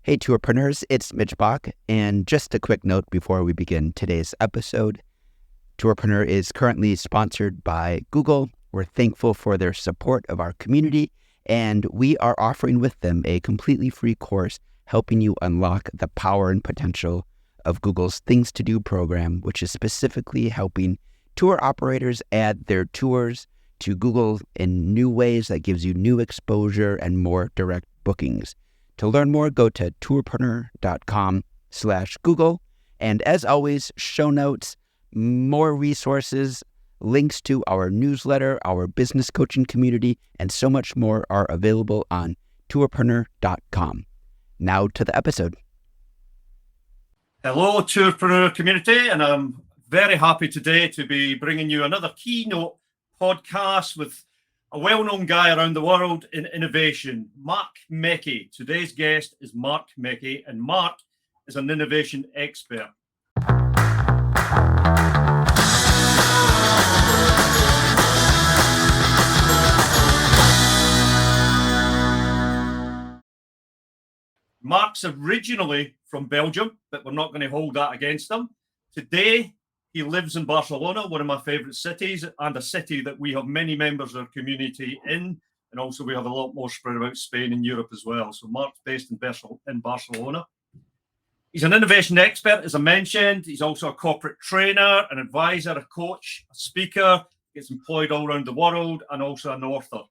Hey, tourpreneurs, it's Mitch Bach, and just a quick note before we begin today's episode. Tourpreneur is currently sponsored by Google. We're thankful for their support of our community, and we are offering with them a completely free course helping you unlock the power and potential of Google's Things to Do program, which is specifically helping tour operators add their tours to Google in new ways that gives you new exposure and more direct bookings. To learn more, go to tourpreneur.com/Google. And as always, show notes, more resources, links to our newsletter, our business coaching community, and so much more are available on tourpreneur.com. Now to the episode. Hello, Tourpreneur community, and I'm very happy today to be bringing you another keynote podcast with a well-known guy around the world in innovation, Marc Mecky. Today's guest is Marc Mecky, and Marc is an innovation expert. Marc's originally from Belgium, but we're not going to hold that against him. Today, he lives in Barcelona, one of my favorite cities, and a city that we have many members of our community in. And also we have a lot more spread about Spain and Europe as well. So Marc's based in Barcelona. He's an innovation expert, as I mentioned. He's also a corporate trainer, an advisor, a coach, a speaker. Gets employed all around the world, and also an author.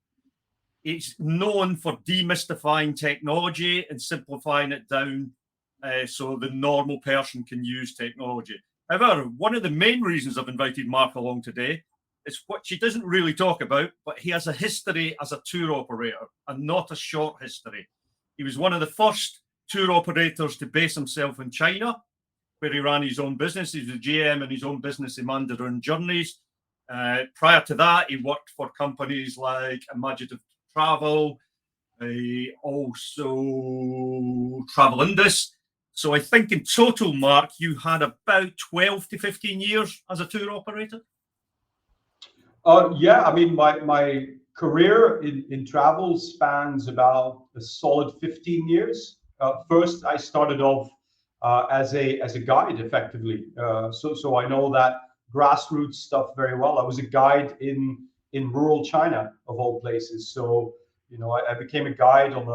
He's known for demystifying technology and simplifying it down so the normal person can use technology. However, one of the main reasons I've invited Marc along today is what she doesn't really talk about, but he has a history as a tour operator and not a short history. He was one of the first tour operators to base himself in China, where he ran his own business. He was a GM in his own business in Mandarin Journeys. Prior to that, he worked for companies like Imaginative Travel, also Travel Indus. So I think in total, Marc, you had about 12 to 15 years as a tour operator? Yeah, I mean, my career in travel spans about a solid 15 years. First, I started off as a guide, effectively. So I know that grassroots stuff very well. I was a guide in rural China, of all places. So, you know, I became a guide on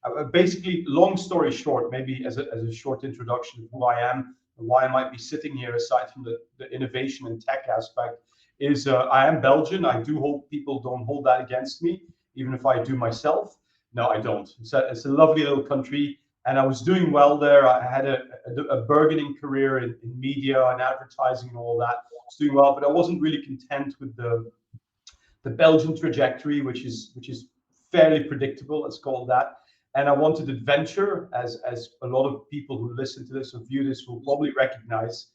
a basically, long story short, maybe as a short introduction of who I am and why I might be sitting here, aside from the innovation and tech aspect, is I am Belgian. I do hope people don't hold that against me, even if I do myself. No, I don't. It's a lovely little country, and I was doing well there. I had a burgeoning career in media and advertising and all that. I was doing well, but I wasn't really content with the Belgian trajectory, which is fairly predictable, let's call it that. And I wanted adventure, as a lot of people who listen to this or view this will probably recognize.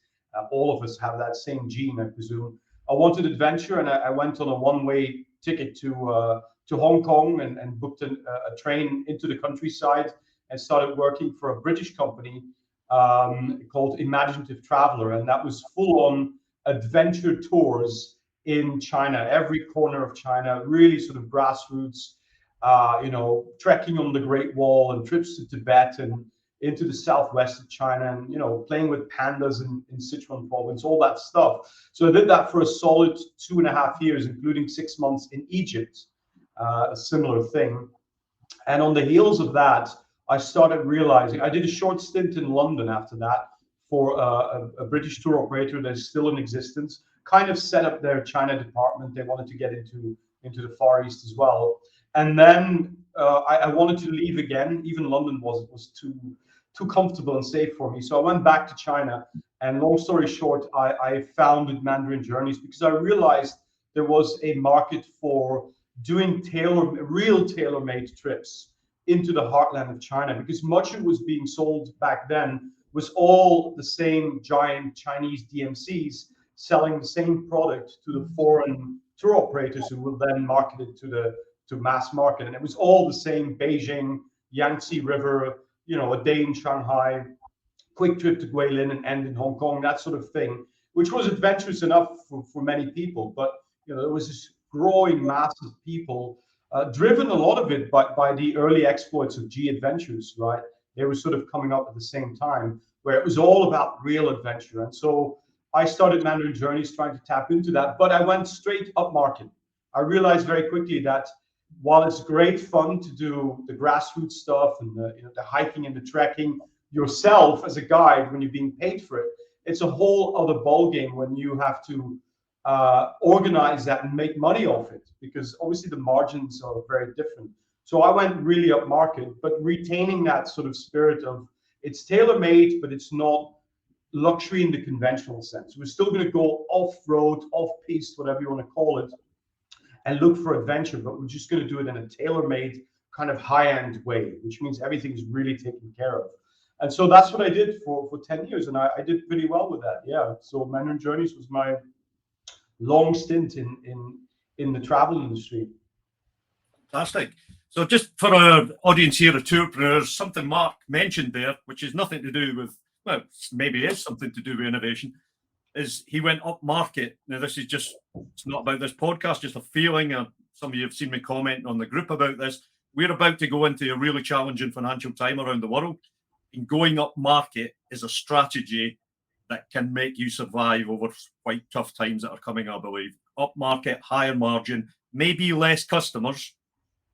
All of us have that same gene, I presume. I wanted adventure, and I went on a one-way ticket to Hong Kong and booked a train into the countryside and started working for a British company called Imaginative Traveler, and that was full-on adventure tours in China, every corner of China, really sort of grassroots. Trekking on the Great Wall and trips to Tibet and into the southwest of China, and playing with pandas in Sichuan province, all that stuff. So I did that for a solid 2.5 years, including 6 months in Egypt, a similar thing. And on the heels of that, I started realizing, I did a short stint in London after that for a British tour operator that is still in existence, kind of set up their China department. They wanted to get into the Far East as well. And then I wanted to leave again. Even London was too comfortable and safe for me. So I went back to China. And long story short, I founded Mandarin Journeys because I realized there was a market for doing real tailor-made trips into the heartland of China, because much of it was being sold back then was all the same giant Chinese DMCs selling the same product to the foreign tour operators who will then market it to mass market. And it was all the same: Beijing, Yangtze River, a day in Shanghai, quick trip to Guilin and end in Hong Kong, that sort of thing, which was adventurous enough for many people. But there was this growing mass of people, driven a lot of it by the early exploits of G Adventures, right? They were sort of coming up at the same time, where it was all about real adventure. And so I started Mandarin Journeys trying to tap into that, but I went straight up market. I realized very quickly that while it's great fun to do the grassroots stuff and the hiking and the trekking yourself as a guide when you're being paid for it, it's a whole other ballgame when you have to organize that and make money off it, because obviously the margins are very different. So I went really up market, but retaining that sort of spirit of it's tailor-made, but it's not luxury in the conventional sense. We're still going to go off-road, off-piste, whatever you want to call it, and look for adventure, but we're just going to do it in a tailor-made kind of high-end way, which means everything's really taken care of. And so that's what I did for 10 years, and I did pretty well with that. Yeah. So Mandarin Journeys was my long stint in the travel industry. Fantastic. So just for our audience here of tourpreneurs, something Mark mentioned there, which is nothing to do with, well, maybe it is something to do with innovation, is he went up market. Now, this is just, it's not about this podcast, just a feeling. Some of you have seen me comment on the group about this. We're about to go into a really challenging financial time around the world. And going up market is a strategy that can make you survive over quite tough times that are coming, I believe. Up market, higher margin, maybe less customers,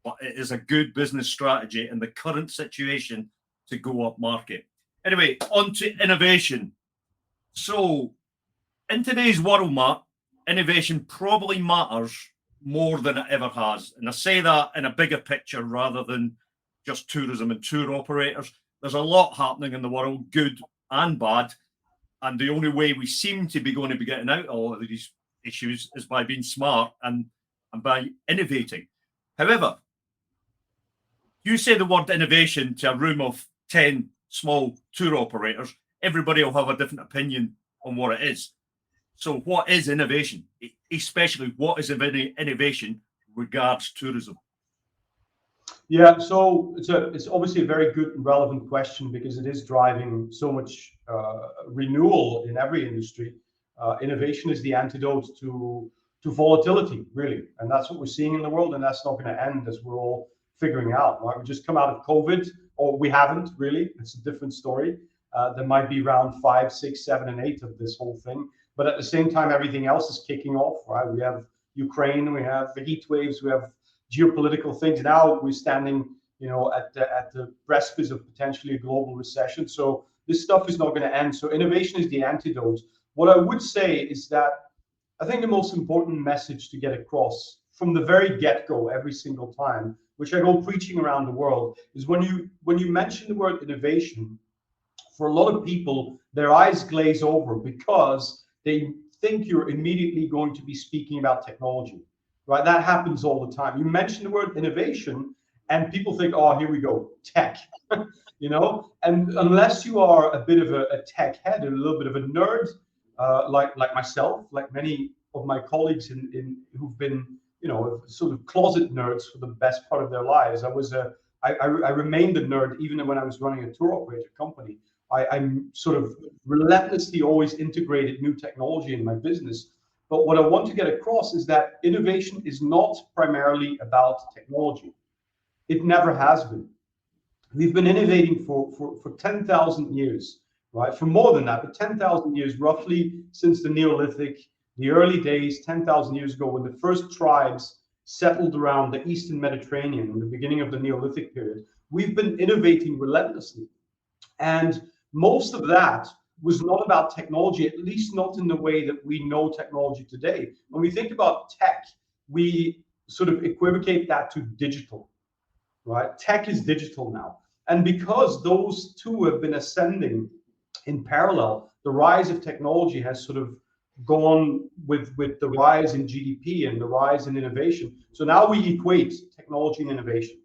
but it is a good business strategy in the current situation to go up market. Anyway, on to innovation. So in today's world, Mark, innovation probably matters more than it ever has. And I say that in a bigger picture rather than just tourism and tour operators. There's a lot happening in the world, good and bad. And the only way we seem to be going to be getting out of all of these issues is by being smart and by innovating. However, you say the word innovation to a room of 10 small tour operators, everybody will have a different opinion on what it is. So what is innovation? Especially what is innovation regards tourism? Yeah, so it's obviously a very good and relevant question because it is driving so much renewal in every industry. Innovation is the antidote to volatility, really, and that's what we're seeing in the world, and that's not going to end as we're all figuring out. Right? We just come out of COVID, or we haven't really. It's a different story. There might be round 5, 6, 7, and 8 of this whole thing, but at the same time, everything else is kicking off. Right? We have Ukraine, we have the heat waves, we have geopolitical things. Now we're standing, at the precipice of potentially a global recession. So this stuff is not going to end. So innovation is the antidote. What I would say is that I think the most important message to get across from the very get-go, every single time, which I go preaching around the world, is when you mention the word innovation, for a lot of people, their eyes glaze over because they think you're immediately going to be speaking about technology. Right, that happens all the time. You mention the word innovation, and people think, "Oh, here we go, tech." And unless you are a bit of a tech head, a little bit of a nerd, like myself, like many of my colleagues who've been, sort of closet nerds for the best part of their lives. I remained a nerd even when I was running a tour operator company. I'm sort of relentlessly always integrated new technology in my business. But what I want to get across is that innovation is not primarily about technology. It never has been. We've been innovating for 10,000 years, right? For more than that, but 10,000 years roughly since the Neolithic, the early days, 10,000 years ago, when the first tribes settled around the Eastern Mediterranean in the beginning of the Neolithic period. We've been innovating relentlessly. And most of that was not about technology, at least not in the way that we know technology today. When we think about tech, we sort of equivocate that to digital, right? Tech is digital now. And because those two have been ascending in parallel, the rise of technology has sort of gone with the rise in GDP and the rise in innovation. So now we equate technology and innovation.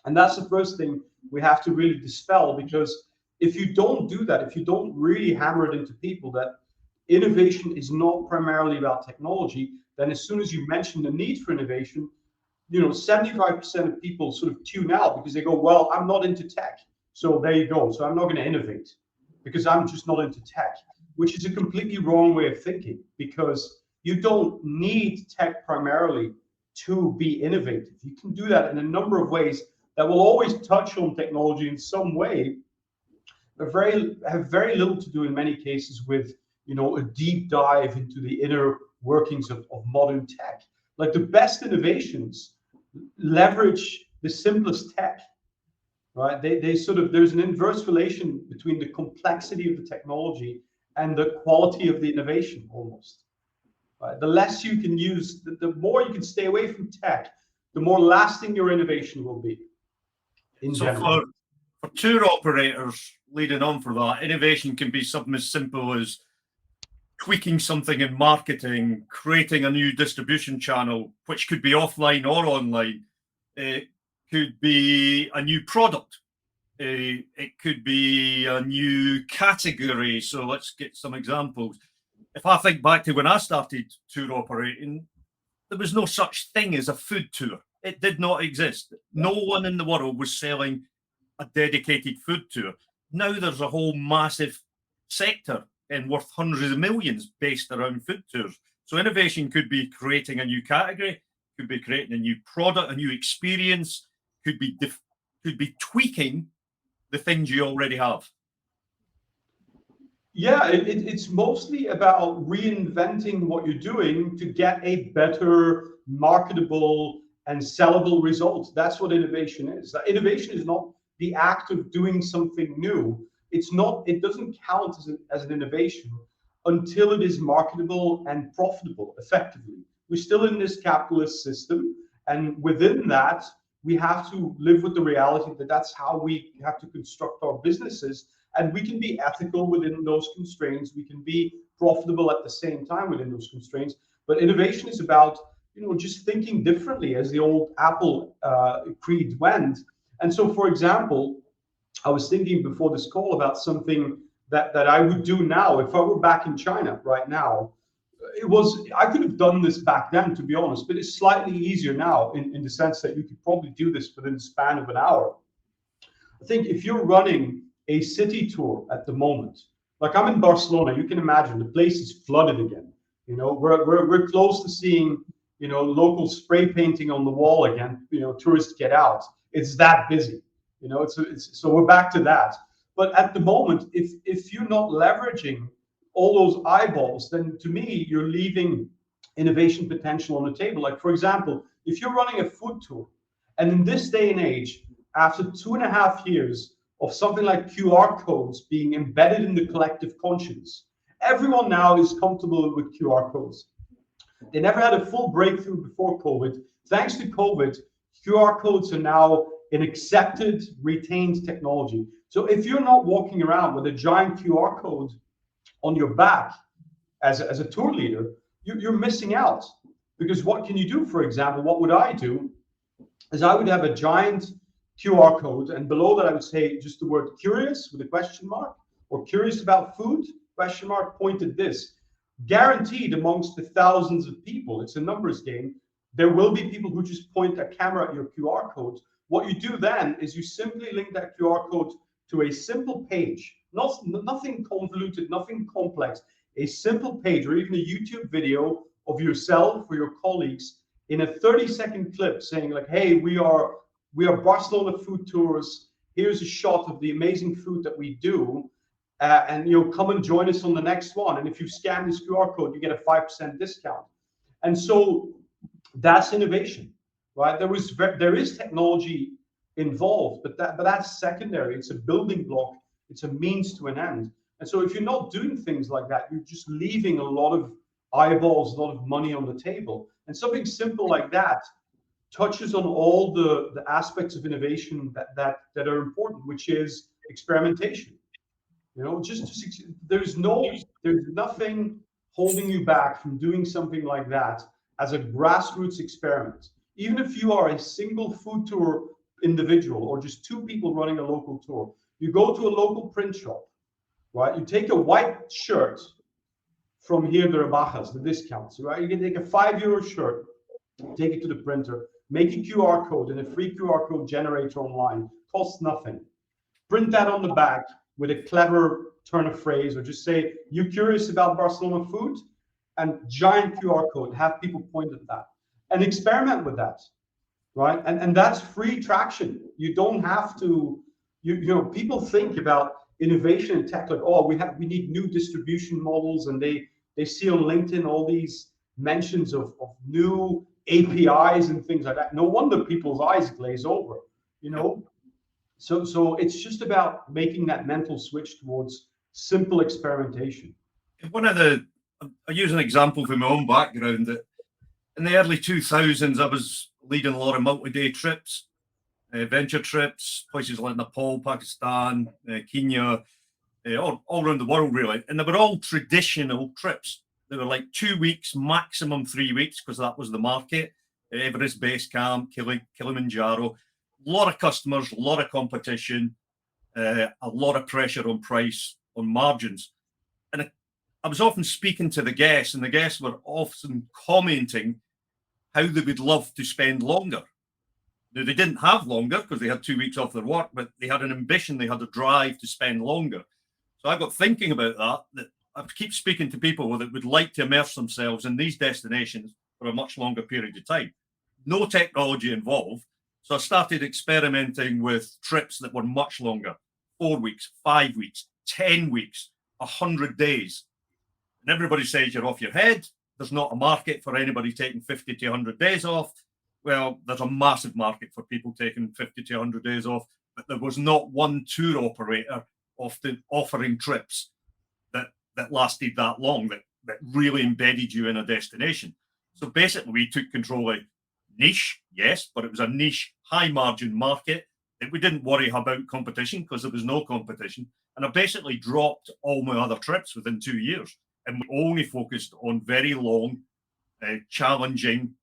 And that's the first thing we have to really dispel, because if you don't do that, if you don't really hammer it into people that innovation is not primarily about technology, then as soon as you mention the need for innovation, 75% of people sort of tune out because they go, well, I'm not into tech. So there you go. So I'm not going to innovate because I'm just not into tech, which is a completely wrong way of thinking, because you don't need tech primarily to be innovative. You can do that in a number of ways that will always touch on technology in some way, have very little to do in many cases with, a deep dive into the inner workings of modern tech. Like the best innovations leverage the simplest tech, right? They sort of, there's an inverse relation between the complexity of the technology and the quality of the innovation almost. Right? The less you can use, the more you can stay away from tech, the more lasting your innovation will be in So general. for tour operators, leading on for that, innovation can be something as simple as tweaking something in marketing, creating a new distribution channel, which could be offline or online. It could be a new product. It could be a new category. So let's get some examples. If I think back to when I started tour operating, there was no such thing as a food tour. It did not exist. No one in the world was selling a dedicated food tour. Now there's a whole massive sector and worth hundreds of millions based around food tours. So innovation could be creating a new category, could be creating a new product, a new experience, could be tweaking the things you already have. Yeah, it's mostly about reinventing what you're doing to get a better, marketable, and sellable result. That's what innovation is. Innovation is not the act of doing something new. It's not. It doesn't count as an innovation until it is marketable and profitable effectively. We're still in this capitalist system, and within that, we have to live with the reality that that's how we have to construct our businesses. And we can be ethical within those constraints. We can be profitable at the same time within those constraints. But innovation is about, just thinking differently, as the old Apple creed went. And so, for example, I was thinking before this call about something that I would do now if I were back in China right now. I could have done this back then, to be honest, but it's slightly easier now in the sense that you could probably do this within the span of an hour. I think if you're running a city tour at the moment, like I'm in Barcelona, you can imagine the place is flooded again. We're close to seeing, local spray painting on the wall again. Tourists get out. It's that busy. So we're back to that. But at the moment, if you're not leveraging all those eyeballs, then to me, you're leaving innovation potential on the table. Like, for example, if you're running a food tour, and in this day and age, after 2.5 years of something like QR codes being embedded in the collective conscience, everyone now is comfortable with QR codes. They never had a full breakthrough before COVID. Thanks to COVID, QR codes are now an accepted, retained technology. So if you're not walking around with a giant QR code on your back as a tour leader, you're missing out. Because what can you do, for example? What would I do is I would have a giant QR code, and below that I would say just the word curious with a question mark, or curious about food, question mark, pointed this. Guaranteed amongst the thousands of people, it's a numbers game, there will be people who just point a camera at your QR code. What you do then is you simply link that QR code to a simple page, nothing convoluted, nothing complex, a simple page or even a YouTube video of yourself or your colleagues in a 30-second clip saying like, hey, we are Barcelona Food Tours. Here's a shot of the amazing food that we do. And come and join us on the next one. And if you scan this QR code, you get a 5% discount. And so that's innovation, right? There is technology involved, but that's secondary. It's a building block. It's a means to an end. And so if you're not doing things like that, you're just leaving a lot of eyeballs, a lot of money on the table. And something simple like that touches on all the aspects of innovation that are important, which is experimentation. There's nothing holding you back from doing something like that as a grassroots experiment. Even if you are a single food tour individual or just two people running a local tour, you go to a local print shop, right? You take a white shirt from here, the rebajas, the discounts, right? You can take a €5 shirt, take it to the printer, make a QR code and a free QR code generator online, costs nothing. Print that on the back with a clever turn of phrase, or just say, you curious about Barcelona food? And giant QR code, have people point at that and experiment with that, right? And that's free traction. You don't have to, people think about innovation in tech, like, oh, we need new distribution models, and they see on LinkedIn all these mentions of new APIs and things like that. No wonder people's eyes glaze over, you know. So it's just about making that mental switch towards simple experimentation. I use an example from my own background that in the early 2000s, I was leading a lot of multi-day trips, venture trips, places like Nepal, Pakistan, Kenya, all around the world, really. And they were all traditional trips. They were like 2 weeks, maximum 3 weeks, because that was the market. Everest Base Camp, Kilimanjaro, a lot of customers, a lot of competition, a lot of pressure on price, on margins. And I was often speaking to the guests, and the guests were often commenting how they would love to spend longer. Now, they didn't have longer because they had 2 weeks off their work, but they had an ambition, they had a drive to spend longer. So I got thinking about that I keep speaking to people that would like to immerse themselves in these destinations for a much longer period of time. No technology involved. So I started experimenting with trips that were much longer, 4 weeks, 5 weeks, 10 weeks, 100 days. And everybody says you're off your head. There's not a market for anybody taking 50 to 100 days off. Well, there's a massive market for people taking 50 to 100 days off, but there was not one tour operator often offering trips that lasted that long, that really embedded you in a destination. So basically, we took control of niche, yes, but it was a niche, high margin market that we didn't worry about competition because there was no competition. And I basically dropped all my other trips within 2 years. And we only focused on very long, challenging,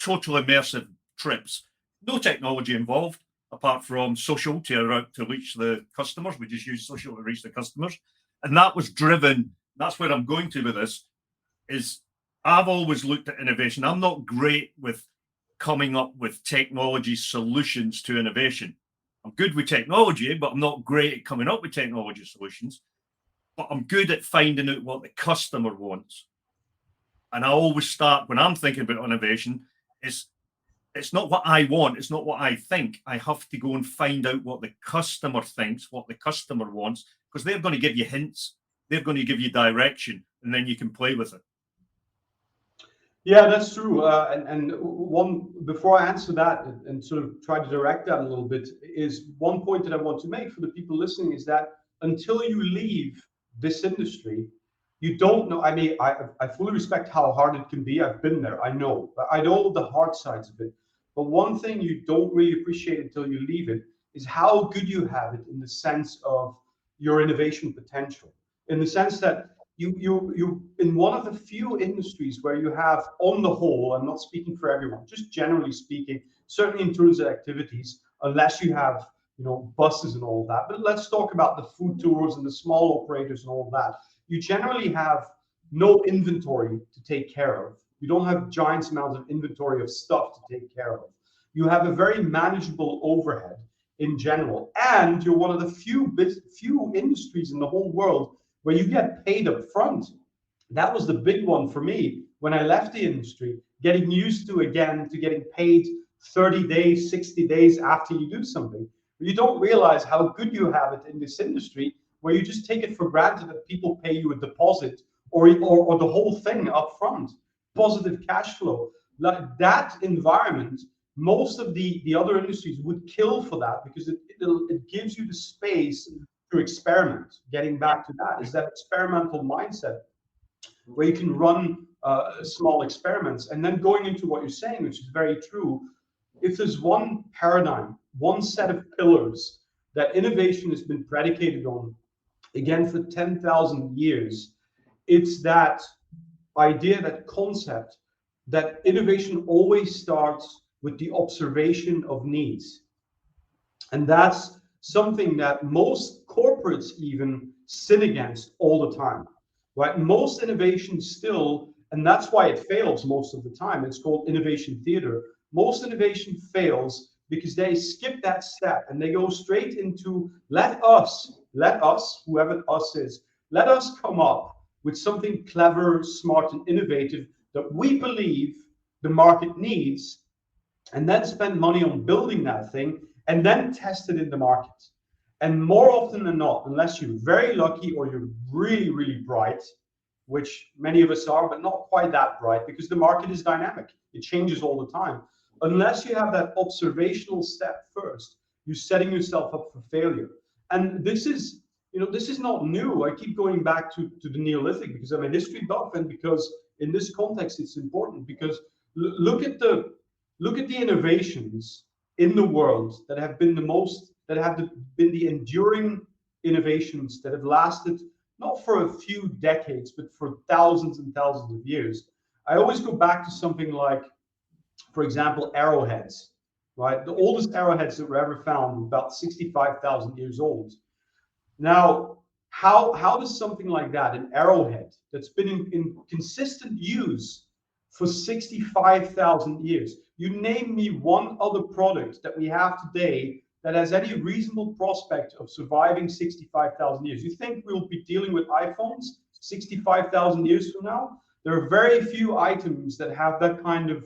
total immersive trips. No technology involved, apart from social to reach the customers. We just used social to reach the customers. And that was driven, that's where I'm going to with this, is I've always looked at innovation. I'm not great with coming up with technology solutions to innovation. I'm good with technology, but I'm not great at coming up with technology solutions. But I'm good at finding out what the customer wants. And I always start, when I'm thinking about innovation, it's not what I want, it's not what I think. I have to go and find out what the customer thinks, what the customer wants, because they're going to give you hints, they're going to give you direction, and then you can play with it. Yeah, that's true. And one, before I answer that and sort of try to direct that a little bit, is one point that I want to make for the people listening is that until you leave this industry, you don't know. I mean, I fully respect how hard it can be. I've been there. I know the hard sides of it. But one thing you don't really appreciate until you leave it is how good you have it in the sense of your innovation potential. In the sense that you in one of the few industries where you have, on the whole, I'm not speaking for everyone, just generally speaking, certainly in terms of activities, unless you have, you know, buses and all that. But let's talk about the food tours and the small operators and all that. You generally have no inventory to take care of. You don't have giant amounts of inventory of stuff to take care of. You have a very manageable overhead in general, and you're one of the few industries in the whole world where you get paid up front. That was the big one for me when I left the industry, getting used to getting paid 30 days, 60 days after you do something. You don't realize how good you have it in this industry, where you just take it for granted that people pay you a deposit or the whole thing up front. Positive cash flow. Like that environment, most of the other industries would kill for that, because it gives you the space to experiment. Getting back to that, is that experimental mindset where you can run small experiments. And then going into what you're saying, which is very true, if there's one paradigm, one set of pillars that innovation has been predicated on, again, for 10,000 years, it's that idea, that concept, that innovation always starts with the observation of needs. And that's something that most corporates even sin against all the time, right? Most innovation still, and that's why it fails most of the time, it's called innovation theater. Most innovation fails because they skip that step and they go straight into let us, whoever us is, let us come up with something clever, smart, and innovative that we believe the market needs, and then spend money on building that thing and then test it in the market. And more often than not, unless you're very lucky or you're really, really bright, which many of us are, but not quite that bright because the market is dynamic. It changes all the time. Unless you have that observational step first, you're setting yourself up for failure. And this is, this is not new. I keep going back to the Neolithic because I'm a history buff, and because in this context it's important, because look at the innovations in the world that have been the enduring innovations that have lasted not for a few decades, but for thousands and thousands of years. I always go back to something like, for example, arrowheads, right? The oldest arrowheads that were ever found were about 65,000 years old. Now, how does something like that, an arrowhead that's been in consistent use for 65,000 years, you name me one other product that we have today that has any reasonable prospect of surviving 65,000 years? You think we'll be dealing with iPhones 65,000 years from now? There are very few items that have that kind of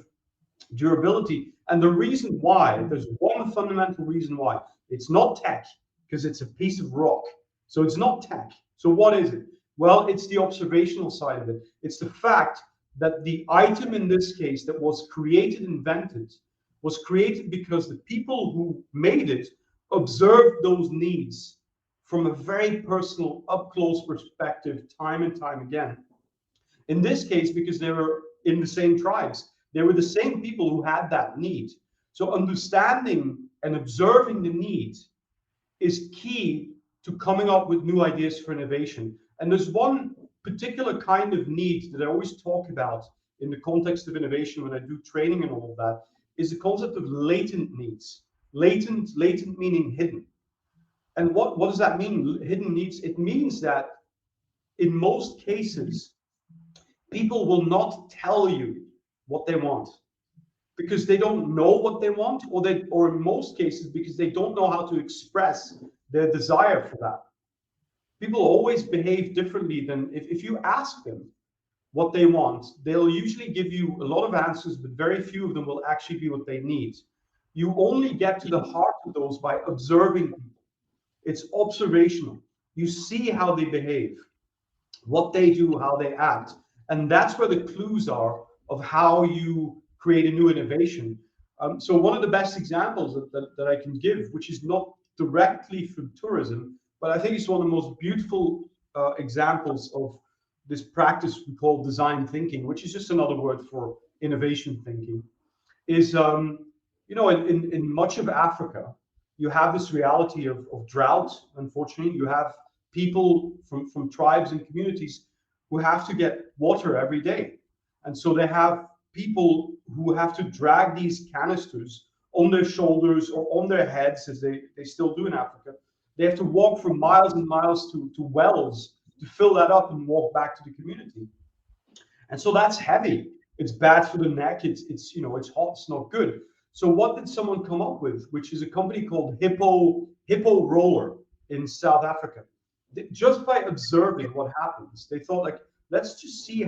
durability. And the reason why, there's one fundamental reason why. It's not tech, because it's a piece of rock. So it's not tech. So what is it? Well, it's the observational side of it. It's the fact that the item in this case that was invented, was created because the people who made it observed those needs from a very personal, up-close perspective, time and time again. In this case, because they were in the same tribes, they were the same people who had that need. So understanding and observing the need is key to coming up with new ideas for innovation. And there's one particular kind of need that I always talk about in the context of innovation when I do training and all of that, is the concept of latent needs. Latent meaning hidden. And what does that mean, hidden needs? It means that in most cases, people will not tell you what they want because they don't know what they want, or in most cases, because they don't know how to express their desire for that. People always behave differently than if you ask them what they want. They'll usually give you a lot of answers, but very few of them will actually be what they need. You only get to the heart of those by observing people. It's observational. You see how they behave, what they do, how they act. And that's where the clues are of how you create a new innovation. So one of the best examples that I can give, which is not directly from tourism, but I think it's one of the most beautiful examples of this practice we call design thinking, which is just another word for innovation thinking, is, in much of Africa, you have this reality of drought. Unfortunately, you have people from tribes and communities who have to get water every day. And so they have people who have to drag these canisters on their shoulders or on their heads, as they still do in Africa. They have to walk for miles and miles to wells to fill that up and walk back to the community. And so that's heavy. It's bad for the neck. It's hot. It's not good. So what did someone come up with, which is a company called Hippo Roller in South Africa? Just by observing what happens, they thought, like, let's just see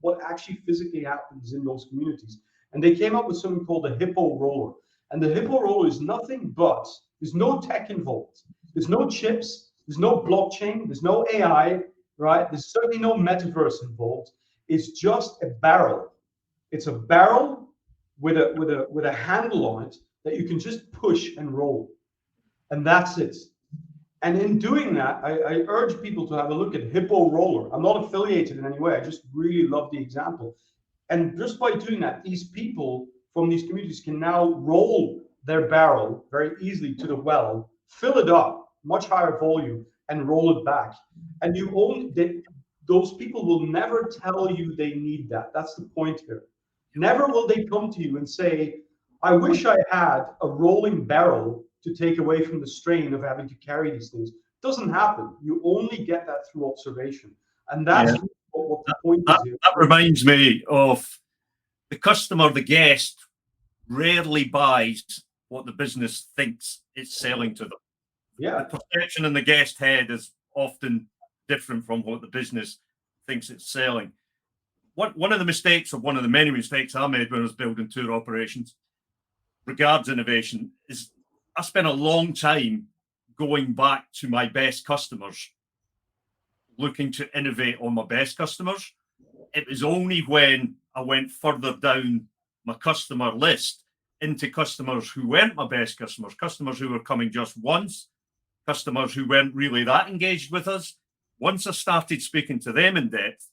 what actually physically happens in those communities. And they came up with something called the Hippo Roller. And the Hippo Roller is nothing but, there's no tech involved. There's no chips, there's no blockchain, there's no AI, right? There's certainly no metaverse involved. It's just a barrel. It's a barrel with a handle on it that you can just push and roll. And that's it. And in doing that, I urge people to have a look at Hippo Roller. I'm not affiliated in any way. I just really love the example. And just by doing that, these people from these communities can now roll their barrel very easily to the well, fill it up, much higher volume, and roll it back. And those people will never tell you they need that. That's the point here. Never will they come to you and say, I wish I had a rolling barrel to take away from the strain of having to carry these things. It doesn't happen. You only get that through observation. And that's what the point is here. That reminds me of the customer, the guest, rarely buys what the business thinks it's selling to them. Yeah. The perception in the guest head is often different from what the business thinks it's selling. One of the mistakes, or one of the many mistakes I made when I was building tour operations regards innovation, is I spent a long time going back to my best customers, looking to innovate on my best customers. It was only when I went further down my customer list into customers who weren't my best customers, customers who were coming just once, customers who weren't really that engaged with us. Once I started speaking to them in depth,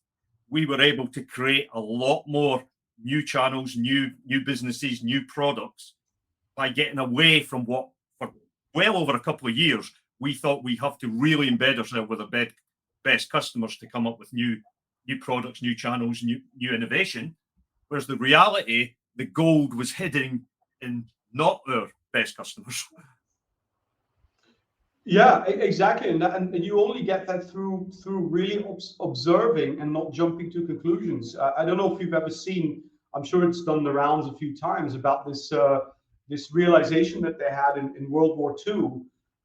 we were able to create a lot more new channels, new businesses, new products by getting away from what for well over a couple of years we thought we have to really embed ourselves with the best customers to come up with new products, new channels, new innovation. Whereas the reality, the gold was hidden in not our best customers. Yeah, exactly, and you only get that through really observing and not jumping to conclusions. I don't know if you've ever seen. I'm sure it's done the rounds a few times about this realization that they had in World War II.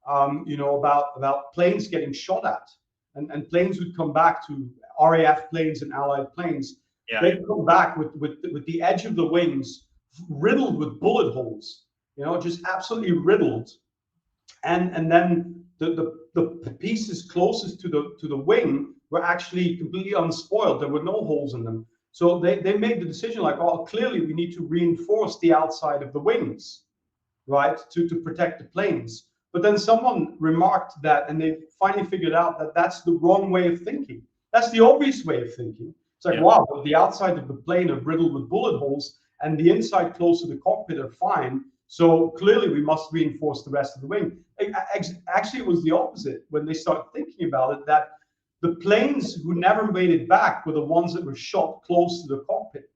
About planes getting shot at, and planes would come back to RAF planes and Allied planes. Yeah. They'd come back with the edge of the wings riddled with bullet holes. Just absolutely riddled. And then the pieces closest to the wing were actually completely unspoiled. There were no holes in them. So they made the decision like, oh, clearly we need to reinforce the outside of the wings, right, to protect the planes. But then someone remarked that, and they finally figured out that that's the wrong way of thinking. That's the obvious way of thinking. It's like, wow, the outside of the plane are riddled with bullet holes, and the inside close to the cockpit are fine. So clearly we must reinforce the rest of the wing. Actually, it was the opposite when they started thinking about it, that the planes who never made it back were the ones that were shot close to the cockpit.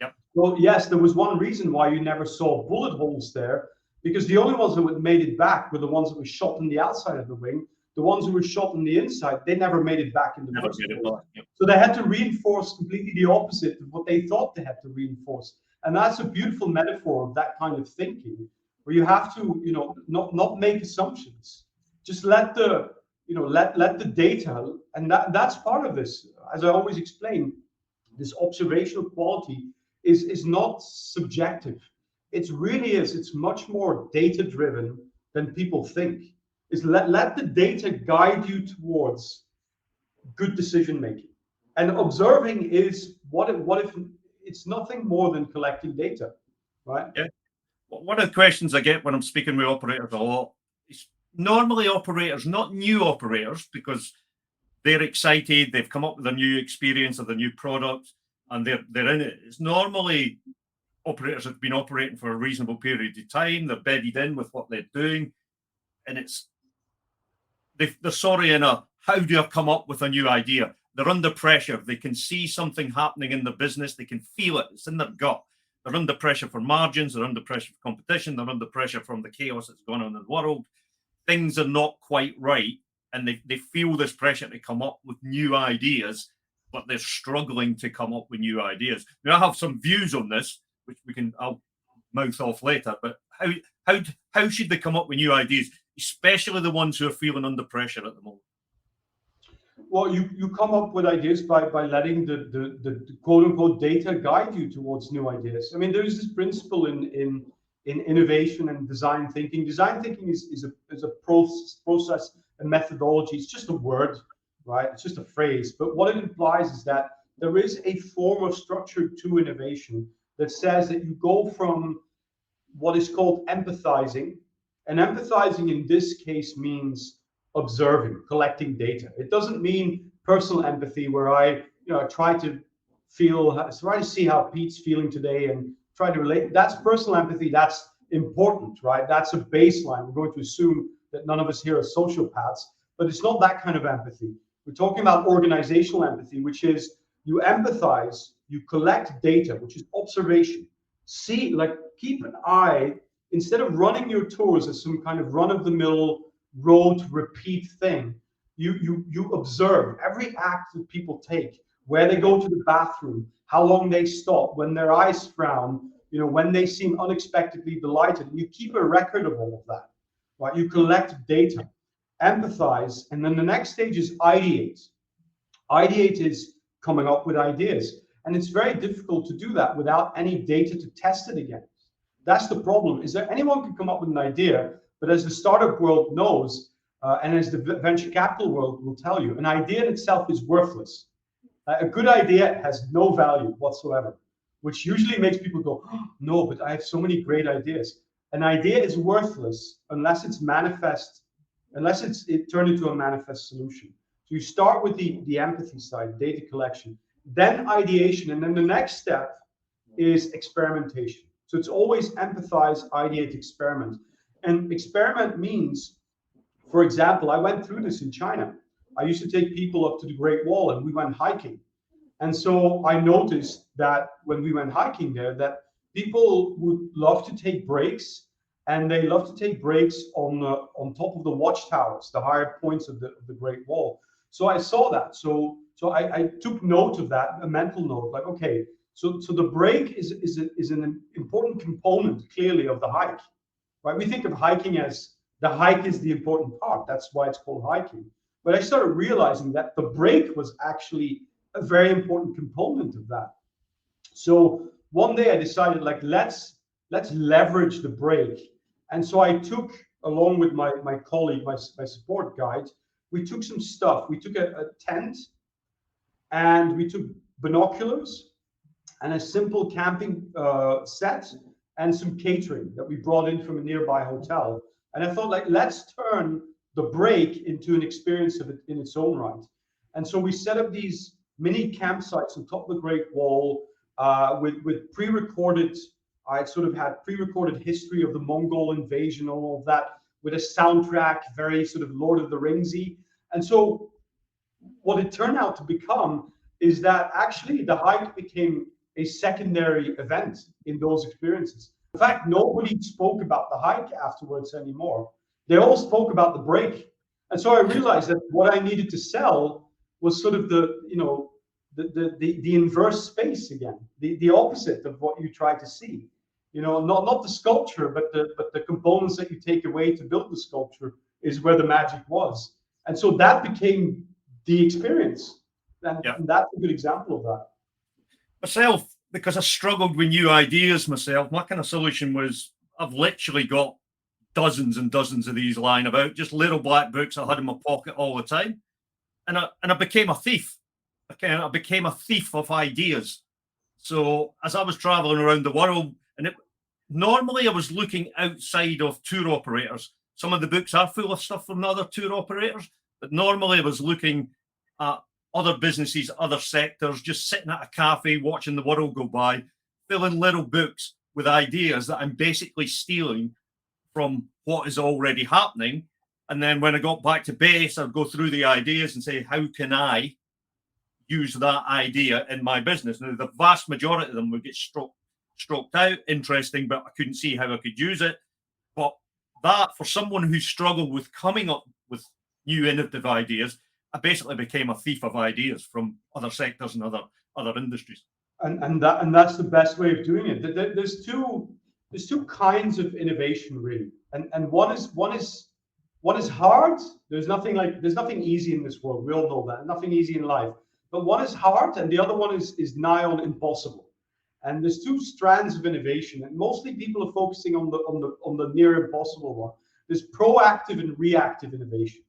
Yep. Well, yes, there was one reason why you never saw bullet holes there, because the only ones that made it back were the ones that were shot on the outside of the wing. The ones who were shot on the inside, they never made it back in the first place. Yep. So they had to reinforce completely the opposite of what they thought they had to reinforce. And that's a beautiful metaphor of that kind of thinking, where you have to, not make assumptions. Just let the data, and that's part of this. As I always explain, this observational quality is not subjective. It really is. It's much more data-driven than people think. Is let the data guide you towards good decision making. And observing is what if it's nothing more than collecting data, right? Yeah. One of the questions I get when I'm speaking with operators a lot is normally operators, not new operators, because they're excited, they've come up with a new experience of the new product, and they're in it. It's normally operators that have been operating for a reasonable period of time, they're bedded in with what they're doing, and they're sorry in a, how do I come up with a new idea? They're under pressure. They can see something happening in the business. They can feel it. It's in their gut. They're under pressure for margins. They're under pressure for competition. They're under pressure from the chaos that's going on in the world. Things are not quite right. And they feel this pressure to come up with new ideas, but they're struggling to come up with new ideas. Now, I have some views on this, which I'll mouth off later, but how should they come up with new ideas, especially the ones who are feeling under pressure at the moment? Well, you come up with ideas by letting the quote unquote data guide you towards new ideas. I mean, there is this principle in innovation and design thinking. Design thinking is a process and methodology. It's just a word, right? It's just a phrase. But what it implies is that there is a form of structure to innovation that says that you go from what is called empathizing, and empathizing in this case means observing, collecting data. It doesn't mean personal empathy where I try to see how Pete's feeling today and try to relate. That's personal empathy. That's important, right? That's a baseline. We're going to assume that none of us here are sociopaths, but it's not that kind of empathy. We're talking about organizational empathy, which is you empathize, you collect data, which is observation. See, like, keep an eye, instead of running your tours as some kind of run-of-the-mill rote repeat thing, you observe every act that people take, where they go to the bathroom, how long they stop, when their eyes frown, when they seem unexpectedly delighted, and you keep a record of all of that, right? You collect data, empathize, and then the next stage is ideate. Ideate is coming up with ideas, and it's very difficult to do that without any data to test it against. That's the problem, is that anyone can come up with an idea, But as the startup world knows, and as the venture capital world will tell you, an idea in itself is worthless. A good idea has no value whatsoever, which usually makes people go, oh, no, but I have so many great ideas. An idea is worthless unless it's manifest, unless it turned into a manifest solution. So you start with the empathy side, data collection, then ideation, and then the next step is experimentation. So it's always empathize, ideate, experiment. And experiment means, for example, I went through this in China. I used to take people up to the Great Wall and we went hiking. And so I noticed that when we went hiking there, that people would love to take breaks, and they love to take breaks on top of the watchtowers, the higher points of the Great Wall. So I saw that. So I took note of that, a mental note, like, okay, so the break is an important component, clearly, of the hike, right? We think of hiking as the hike is the important part. That's why it's called hiking. But I started realizing that the break was actually a very important component of that. So one day I decided, like, let's leverage the break. And so I took, along with my colleague, my support guide, we took some stuff. We took a tent, and we took binoculars and a simple camping set and some catering that we brought in from a nearby hotel. And I thought, like, let's turn the break into an experience of it in its own right. And so we set up these mini campsites on top of the Great Wall with pre-recorded. I sort of had pre-recorded history of the Mongol invasion, all of that, with a soundtrack, very sort of Lord of the Ringsy. And so what it turned out to become is that actually the hike became a secondary event in those experiences. In fact, nobody spoke about the hike afterwards anymore. They all spoke about the break. And so I realized that what I needed to sell was sort of the inverse space again, the opposite of what you try to see. Not the sculpture, but the components that you take away to build the sculpture is where the magic was. And so that became the experience. And that's a good example of that. Myself, because I struggled with new ideas myself, my kind of solution was I've literally got dozens and dozens of these lying about, just little black books I had in my pocket all the time. And I became a thief. I became a thief of ideas. So as I was traveling around the world, normally I was looking outside of tour operators. Some of the books are full of stuff from the other tour operators, but normally I was looking at other businesses, other sectors, just sitting at a cafe, watching the world go by, filling little books with ideas that I'm basically stealing from what is already happening. And then when I got back to base, I'd go through the ideas and say, how can I use that idea in my business? Now, the vast majority of them would get stroked out, interesting, but I couldn't see how I could use it. But that, for someone who struggled with coming up with new innovative ideas, I basically became a thief of ideas from other sectors and other industries. And that's the best way of doing it. There's two kinds of innovation, really, and one is hard. There's nothing easy in this world. We all know that. Nothing easy in life. But one is hard, and the other one is nigh on impossible. And there's two strands of innovation, and mostly people are focusing on the near impossible one. There's proactive and reactive innovation.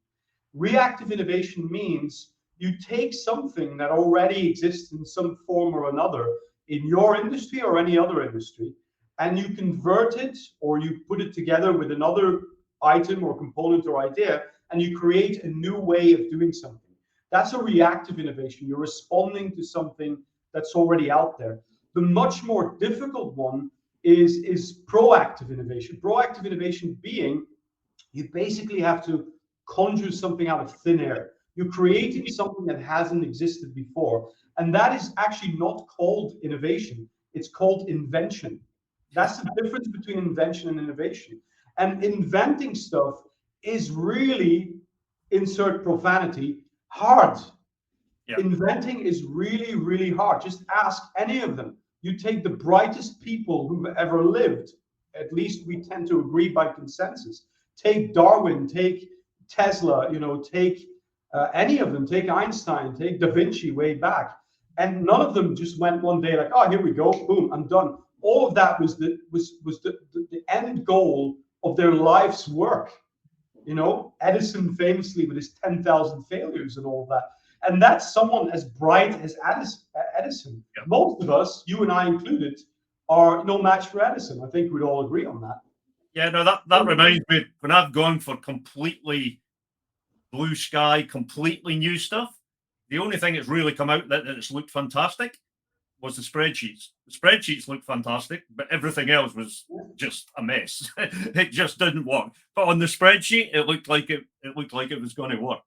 Reactive innovation means you take something that already exists in some form or another in your industry or any other industry, and you convert it or you put it together with another item or component or idea, and you create a new way of doing something. That's a reactive innovation. You're responding to something that's already out there. The much more difficult one is proactive innovation. Proactive innovation being you basically have to conjure something out of thin air. You're creating something that hasn't existed before. And that is actually not called innovation. It's called invention. That's the difference between invention and innovation. And inventing stuff is really, insert profanity, hard. Yeah. Inventing is really, really hard. Just ask any of them. You take the brightest people who've ever lived, at least we tend to agree by consensus. Take Darwin, take Tesla, take any of them, take Einstein, take Da Vinci way back. And none of them just went one day like, oh, here we go, boom, I'm done. All of that was the end goal of their life's work. You know, Edison famously with his 10,000 failures and all that. And that's someone as bright as Edison. Yeah. Most of us, you and I included, are no match for Edison. I think we'd all agree on that. Yeah, no, that reminds me, when I've gone for completely blue sky, completely new stuff, the only thing that's really come out that it's looked fantastic was the spreadsheets. The spreadsheets looked fantastic, but everything else was just a mess. It just didn't work. But on the spreadsheet, it looked like it was going to work.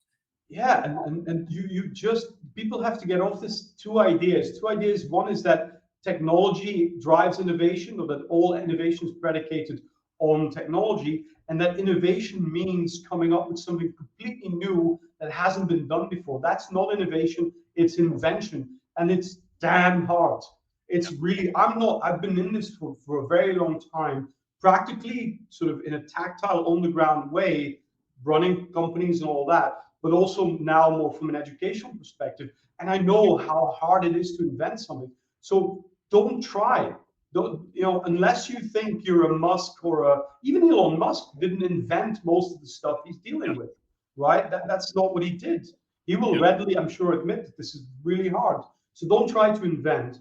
Yeah, and you just, people have to get off this two ideas. One is that technology drives innovation, or that all innovation is predicated on technology, and that innovation means coming up with something completely new that hasn't been done before. That's not innovation, it's invention, and it's damn hard. It's really, I've been in this for a very long time, practically sort of in a tactile, on the ground way, running companies and all that, but also now more from an educational perspective. And I know how hard it is to invent something. So don't try. Don't, you know, unless you think you're a Musk or even Elon Musk didn't invent most of the stuff he's dealing with, right? That's not what he did. He will readily, I'm sure, admit that this is really hard. So don't try to invent,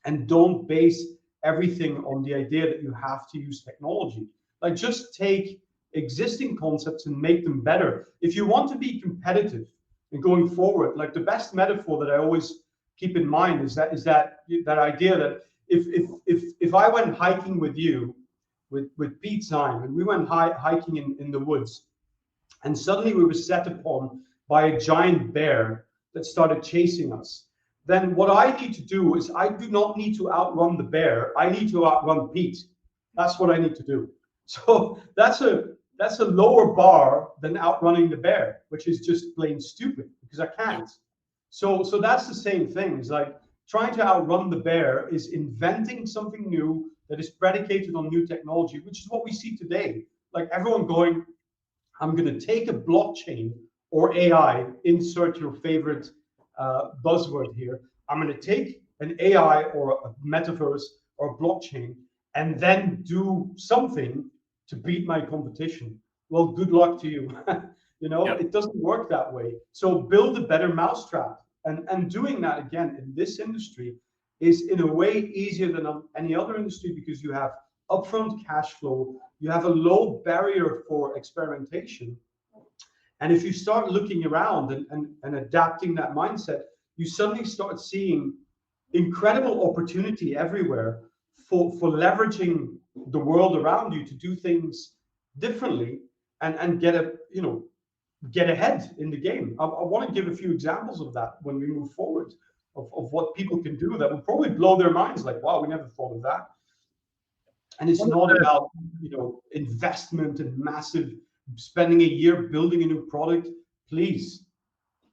and don't base everything on the idea that you have to use technology. Like, just take existing concepts and make them better. If you want to be competitive and going forward, like, the best metaphor that I always keep in mind is that idea that if I went hiking with you, with Pete Syme, and we went hiking in the woods, and suddenly we were set upon by a giant bear that started chasing us, then what I need to do is, I do not need to outrun the bear. I need to outrun Pete. That's what I need to do. So that's a lower bar than outrunning the bear, which is just plain stupid, because I can't. So that's the same thing. It's like, trying to outrun the bear is inventing something new that is predicated on new technology, which is what we see today. Like, everyone going, I'm going to take a blockchain or AI, insert your favorite buzzword here. I'm going to take an AI or a metaverse or a blockchain and then do something to beat my competition. Well, good luck to you. You know, It doesn't work that way. So build a better mousetrap. And doing that, again, in this industry is in a way easier than any other industry, because you have upfront cash flow, you have a low barrier for experimentation. And if you start looking around and adapting that mindset, you suddenly start seeing incredible opportunity everywhere for leveraging the world around you to do things differently and get ahead in the game. I want to give a few examples of that when we move forward, of what people can do that will probably blow their minds, like, wow, we never thought of that. And it's not about, investment and massive spending a year building a new product. Please.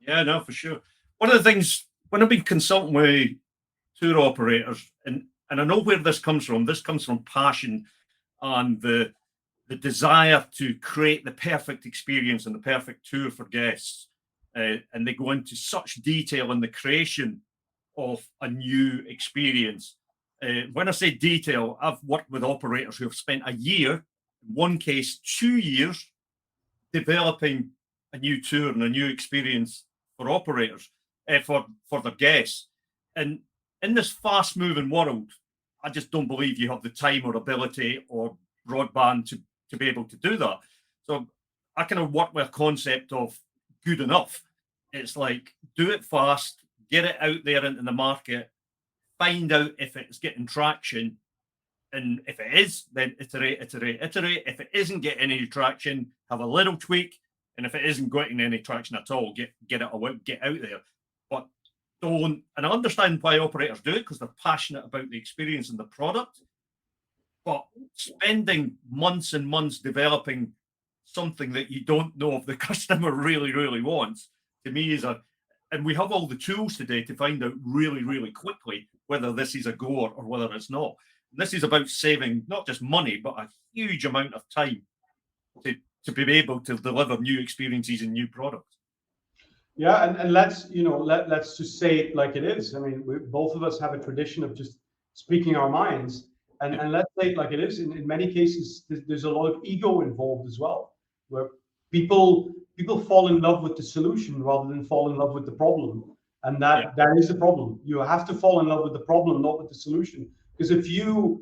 Yeah, no, for sure. One of the things, when I've been consulting with tour operators, and I know where this comes from passion and the desire to create the perfect experience and the perfect tour for guests. And they go into such detail in the creation of a new experience. When I say detail, I've worked with operators who have spent a year, in one case 2 years, developing a new tour and a new experience for operators, for their guests. And in this fast-moving world, I just don't believe you have the time or ability or broadband to be able to do that. So I kind of work with a concept of good enough. It's like, do it fast, get it out there into the market, find out if it's getting traction. And if it is, then iterate. If it isn't getting any traction, have a little tweak. And if it isn't getting any traction at all, get it away, get out there. But don't, and I understand why operators do it, because they're passionate about the experience and the product. But spending months and months developing something that you don't know if the customer really, really wants, to me is and we have all the tools today to find out really, really quickly whether this is a goer or whether it's not. And this is about saving not just money, but a huge amount of time to be able to deliver new experiences and new products. Yeah, and let's just say it like it is. I mean, both of us have a tradition of just speaking our minds. And let's say it like it is. In many cases, there's a lot of ego involved as well, where people fall in love with the solution rather than fall in love with the problem. And that is the problem. You have to fall in love with the problem, not with the solution. Because if you're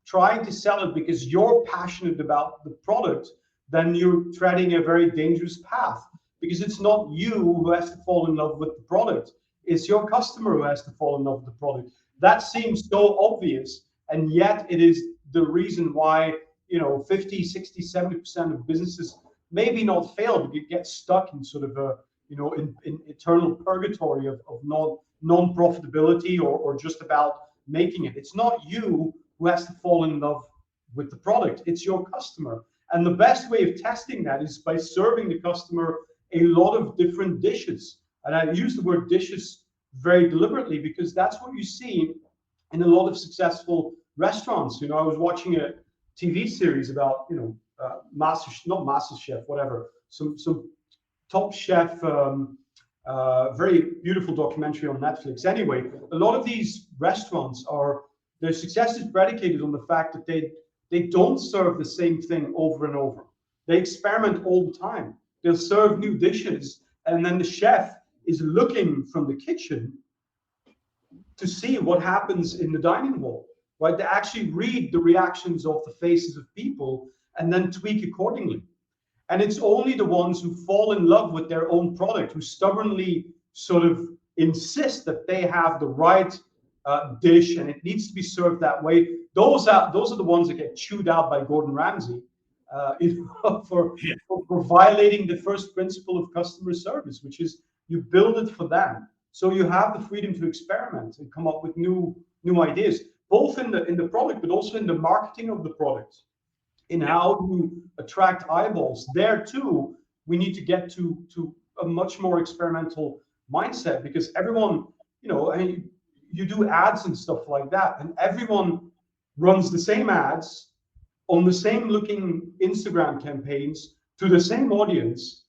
trying to sell it because you're passionate about the product, then you're treading a very dangerous path. Because it's not you who has to fall in love with the product. It's your customer who has to fall in love with the product. That seems so obvious, and yet it is the reason why 50, 60, 70% of businesses maybe not fail, but you get stuck in sort of a in eternal purgatory of non-profitability or just about making it. It's not you who has to fall in love with the product, it's your customer. And the best way of testing that is by serving the customer a lot of different dishes. And I use the word dishes very deliberately because that's what you see in a lot of successful restaurants. I was watching a TV series about not Master Chef, whatever, some top chef, very beautiful documentary on Netflix. Anyway, a lot of these restaurants their success is predicated on the fact that they don't serve the same thing over and over. They experiment all the time. They'll serve new dishes, and then the chef is looking from the kitchen to see what happens in the dining hall, right? They actually read the reactions of the faces of people and then tweak accordingly. And it's only the ones who fall in love with their own product, who stubbornly sort of insist that they have the right dish and it needs to be served that way. Those are the ones that get chewed out by Gordon Ramsay for violating the first principle of customer service, which is you build it for them. So you have the freedom to experiment and come up with new ideas, both in the product, but also in the marketing of the product, in how you attract eyeballs. There too, we need to get to a much more experimental mindset, because everyone, you do ads and stuff like that, and everyone runs the same ads on the same looking Instagram campaigns to the same audience.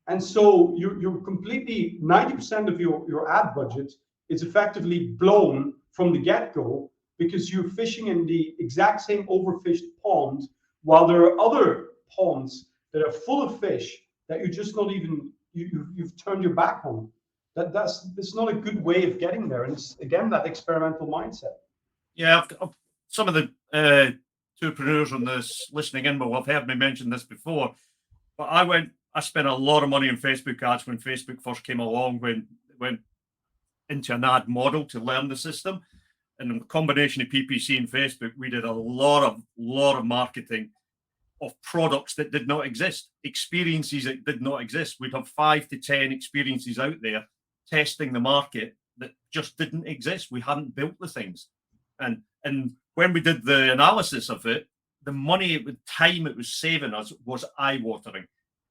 And so you're completely, 90% of your ad budget is effectively blown from the get-go, because you're fishing in the exact same overfished pond, while there are other ponds that are full of fish that you're just not even, you've turned your back on. That's not a good way of getting there. And it's, again, that experimental mindset. Yeah, some of the entrepreneurs on this listening in will have heard me mention this before, but I spent a lot of money on Facebook ads when Facebook first came along, when it went into an ad model to learn the system. And the combination of PPC and Facebook, we did a lot of marketing of products that did not exist, experiences that did not exist. We'd have 5 to 10 experiences out there testing the market that just didn't exist. We hadn't built the things. And when we did the analysis of it, the money, the time it was saving us was eye-watering,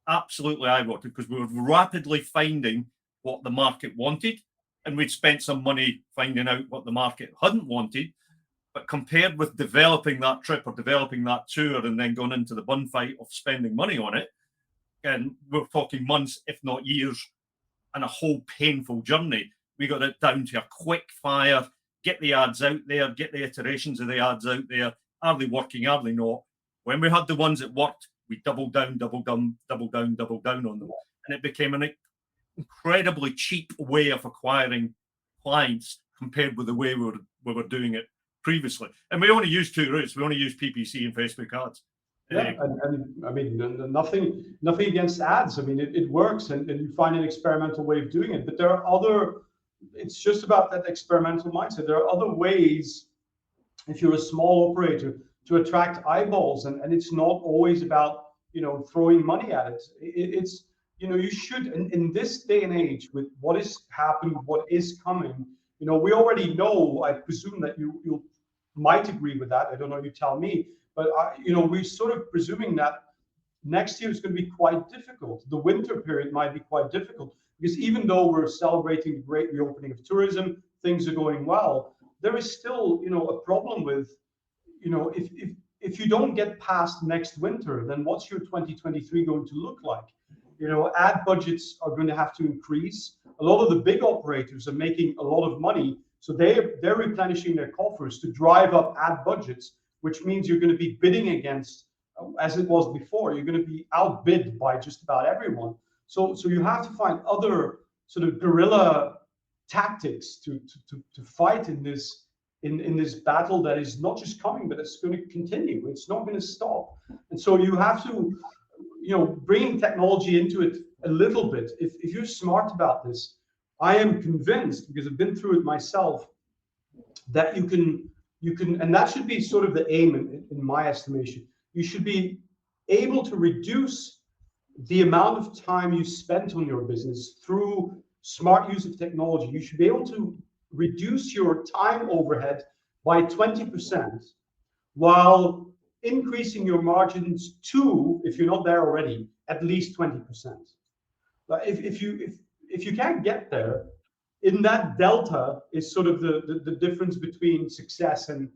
absolutely eye-watering, because we were rapidly finding what the market wanted, and we'd spent some money finding out what the market hadn't wanted. But compared with developing that trip or developing that tour and then going into the bun fight of spending money on it, and we're talking months, if not years, and a whole painful journey, we got it down to a quick fire, get the ads out there, get the iterations of the ads out there. Are they working? Are they not? When we had the ones that worked, we doubled down on them. And it became an incredibly cheap way of acquiring clients compared with the way we were doing it previously. And we only use 2 routes. We only use PPC and Facebook ads. Yeah, and I mean, nothing against ads. I mean, it works, and you find an experimental way of doing it. But there are it's just about that experimental mindset. There are other ways, if you're a small operator, to attract eyeballs, and it's not always about throwing money at it. It's you should, in this day and age, with what is happening, what is coming, we already know. I presume that you might agree with that. I don't know. You tell me. But we're sort of presuming that next year is going to be quite difficult. The winter period might be quite difficult, because even though we're celebrating the great reopening of tourism, things are going well. There is still, a problem with, if you don't get past next winter, then what's your 2023 going to look like? Ad budgets are going to have to increase. A lot of the big operators are making a lot of money So they're replenishing their coffers to drive up ad budgets, which means you're going to be bidding against, as it was before, you're going to be outbid by just about everyone. So you have to find other sort of guerrilla tactics to fight in this battle that is not just coming, but it's going to continue. It's not going to stop. And so you have to, bringing technology into it a little bit. If you're smart about this, I am convinced, because I've been through it myself, that you can, and that should be sort of the aim in my estimation. You should be able to reduce the amount of time you spent on your business through smart use of technology. You should be able to reduce your time overhead by 20% while increasing your margins to, if you're not there already, at least 20%. But if you can't get there, in that delta is sort of the difference between success and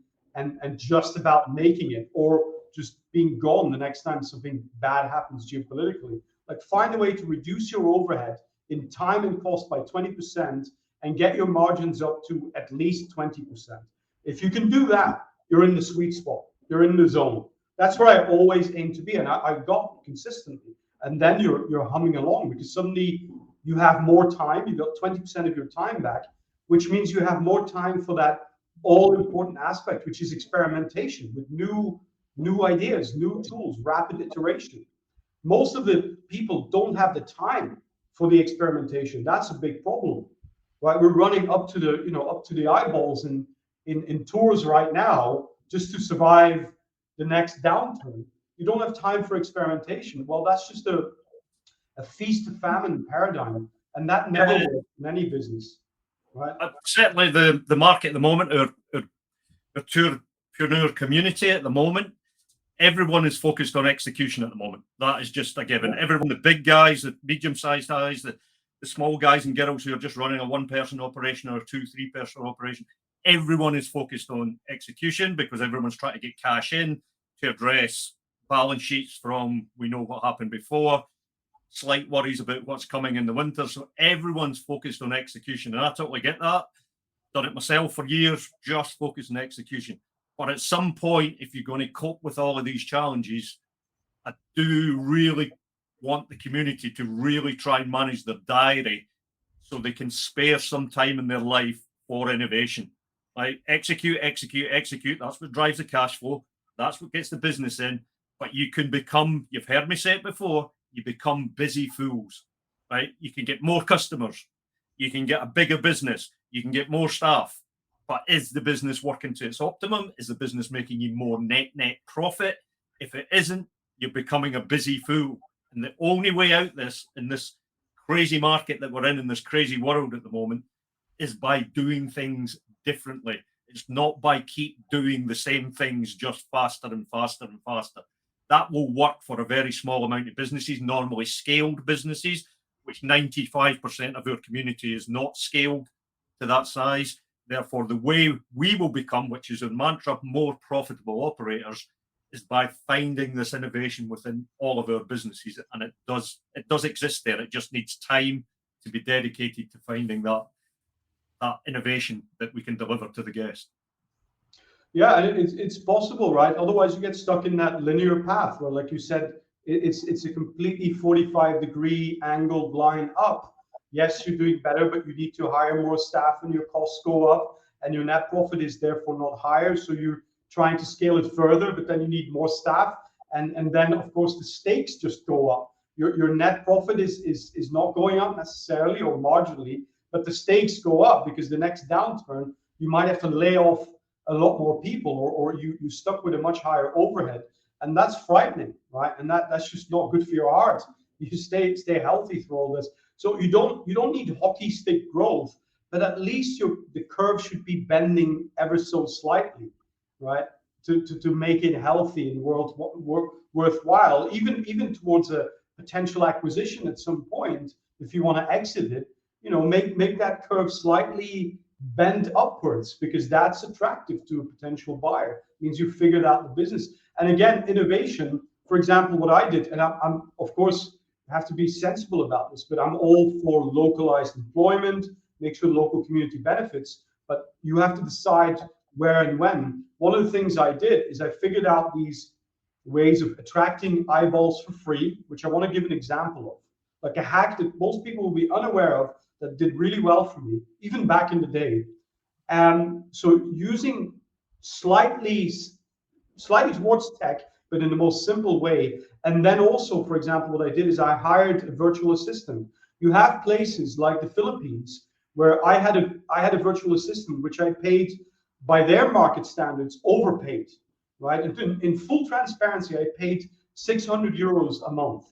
just about making it, or just being gone the next time something bad happens geopolitically. Like, find a way to reduce your overhead in time and cost by 20% and get your margins up to at least 20%. If you can do that, you're in the sweet spot. You're in the zone. That's where I always aim to be, and I got consistently. And then you're humming along, because suddenly you have more time. You got 20% of your time back, which means you have more time for that all-important aspect, which is experimentation with new ideas, new tools, rapid iteration. Most of the people don't have the time for the experimentation. That's a big problem, right? We're running up to the eyeballs in tours right now just to survive the next downturn. You don't have time for experimentation. Well, that's just a feast to famine paradigm, and that never works in any business, right? Certainly, the market at the moment, our tourpreneur community at the moment, everyone is focused on execution at the moment. That is just a given. Everyone, the big guys, the medium-sized guys, the small guys and girls who are just running a one-person operation or a 2-3 person operation, everyone is focused on execution, because everyone's trying to get cash in to address balance sheets from, we know what happened before, slight worries about what's coming in the winter. So everyone's focused on execution, and I totally get that. Done it myself for years, just focus on execution. But at some point, if you're going to cope with all of these challenges, I do really want the community to really try and manage their diary so they can spare some time in their life for innovation. Like, execute. That's what drives the cash flow. That's what gets the business in. But you can become, you've heard me say it before, you become busy fools, right? You can get more customers. You can get a bigger business. You can get more staff. But is the business working to its optimum? Is the business making you more net profit? If it isn't, you're becoming a busy fool. And the only way out in this crazy market that we're in this crazy world at the moment, is by doing things differently. It's not by keep doing the same things just faster and faster and faster. That will work for a very small amount of businesses, normally scaled businesses, which 95% of our community is not scaled to that size. Therefore, the way we will become, which is a mantra, more profitable operators, is by finding this innovation within all of our businesses. And it does exist there. It just needs time to be dedicated to finding that innovation that we can deliver to the guest. Yeah, and it's possible, right? Otherwise, you get stuck in that linear path where, like you said, it's a completely 45-degree angled line up. Yes, you're doing better, but you need to hire more staff and your costs go up and your net profit is therefore not higher. So you're trying to scale it further, but then you need more staff. And then, of course, the stakes just go up. Your net profit is not going up necessarily or marginally, but the stakes go up because the next downturn, you might have to lay off a lot more people or you stuck with a much higher overhead. And that's frightening, right? And that's just not good for your heart. You stay healthy through all this. So you don't need hockey stick growth, but at least the curve should be bending ever so slightly, right? To make it healthy and worthwhile, even towards a potential acquisition at some point. If you want to exit it, make that curve slightly bend upwards, because that's attractive to a potential buyer. It means you figured out the business. And again, innovation, for example, what I did, and I'm of course have to be sensible about this, but I'm all for localized employment, make sure local community benefits. but you have to decide where and when. One of the things I did is I figured out these ways of attracting eyeballs for free, which I want to give an example of, like a hack that most people will be unaware of that did really well for me, even back in the day. And so using slightly towards tech, but in the most simple way. And then also, for example, what I did is I hired a virtual assistant. You have places like the Philippines where I had a virtual assistant which I paid by their market standards overpaid, right? And in full transparency, I paid 600 euros a month.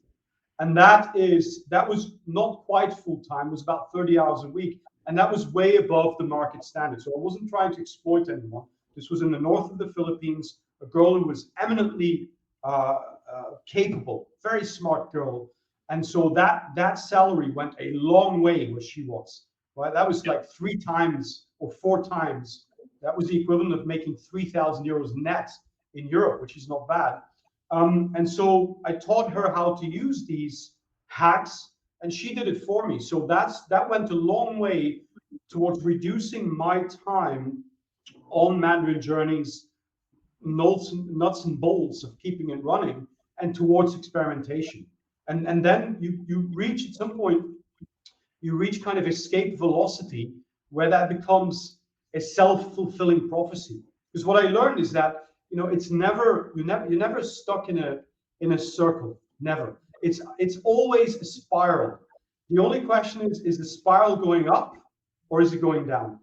And that was not quite full time, it was about 30 hours a week. And that was way above the market standard. So I wasn't trying to exploit anyone. This was in the north of the Philippines, a girl who was eminently capable, very smart girl. And so that salary went a long way where she was, right? That was like 3 times or 4 times. That was the equivalent of making 3,000 euros net in Europe, which is not bad. And so I taught her how to use these hacks, and she did it for me. So that went a long way towards reducing my time on Mandarin journeys, nuts and bolts of keeping it running, and towards experimentation. And then you reach at some point, you reach kind of escape velocity where that becomes a self-fulfilling prophecy. Because what I learned is that it's you're never stuck in a circle. Never. It's always a spiral. The only question is the spiral going up or is it going down?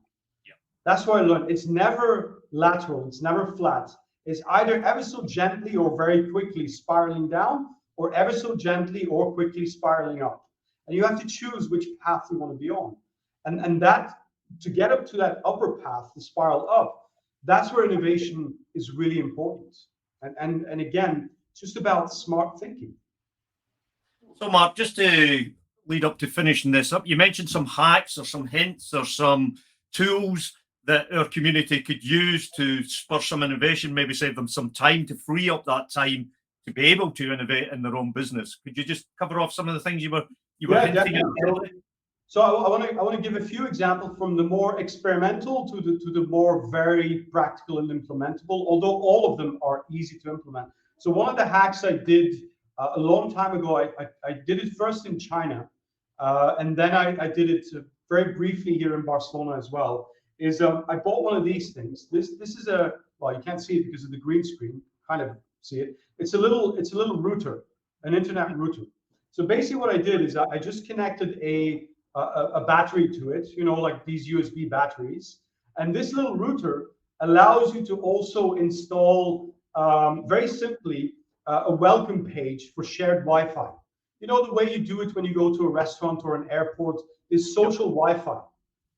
Yeah. That's what I learned. It's never lateral. It's never flat. It's either ever so gently or very quickly spiraling down, or ever so gently or quickly spiraling up. And you have to choose which path you want to be on. And that, to get up to that upper path, the spiral up, that's where innovation is really important. And again, it's just about smart thinking. So, Mark, just to lead up to finishing this up, you mentioned some hacks or some hints or some tools that our community could use to spur some innovation, maybe save them some time to free up that time to be able to innovate in their own business. Could you just cover off some of the things you were hinting at? So I want to give a few examples from the more experimental to the more very practical and implementable, although all of them are easy to implement. So one of the hacks I did a long time ago, I did it first in China, and then I did it very briefly here in Barcelona as well, is I bought one of these things. This is well, you can't see it because of the green screen, kind of see it. It's a little router, an internet router. So basically what I did is I just connected a battery to it, like these USB batteries. And this little router allows you to also install, very simply, a welcome page for shared Wi-Fi. The way you do it when you go to a restaurant or an airport is social Wi-Fi,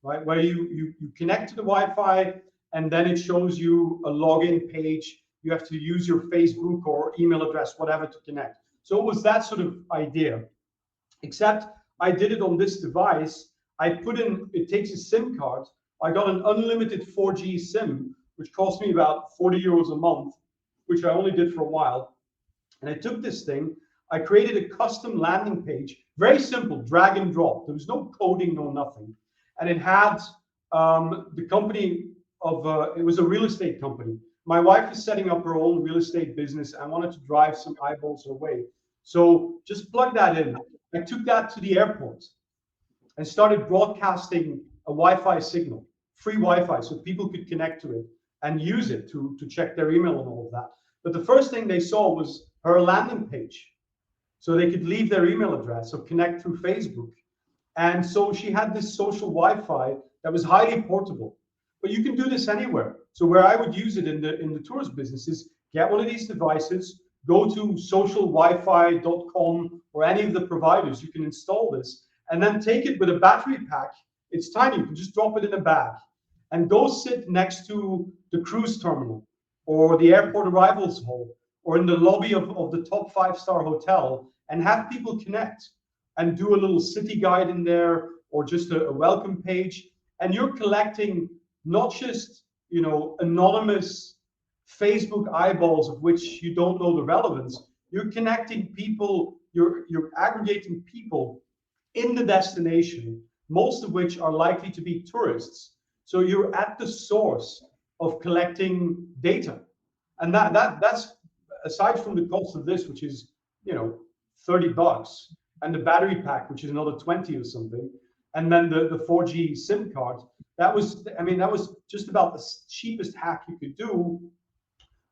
right? Where you connect to the Wi-Fi and then it shows you a login page. You have to use your Facebook or email address, whatever, to connect. So it was that sort of idea, except I did it on this device. It takes a SIM card. I got an unlimited 4G SIM, which cost me about 40 euros a month, which I only did for a while. And I took this thing, I created a custom landing page, very simple, drag and drop. There was no coding, no nothing. And it had the company it was a real estate company. My wife is setting up her own real estate business. I wanted to drive some eyeballs her way. So just plug that in. I took that to the airport and started broadcasting a Wi-Fi signal, free Wi-Fi, so people could connect to it and use it to check their email and all of that. But the first thing they saw was her landing page. So they could leave their email address or connect through Facebook. And so she had this social Wi-Fi that was highly portable. But you can do this anywhere. So where I would use it in the tourist business is get one of these devices, go to socialwifi.com or any of the providers, you can install this, and then take it with a battery pack. It's tiny, you can just drop it in a bag and go sit next to the cruise terminal or the airport arrivals hall or in the lobby of the top 5-star hotel and have people connect and do a little city guide in there or just a welcome page. And you're collecting not just, anonymous Facebook eyeballs of which you don't know the relevance. You're connecting people, you're aggregating people in the destination, most of which are likely to be tourists. So you're at the source of collecting data. And that's aside from the cost of this, which is, $30, and the battery pack, which is another 20 or something, and then the 4G SIM card. That was just about the cheapest hack you could do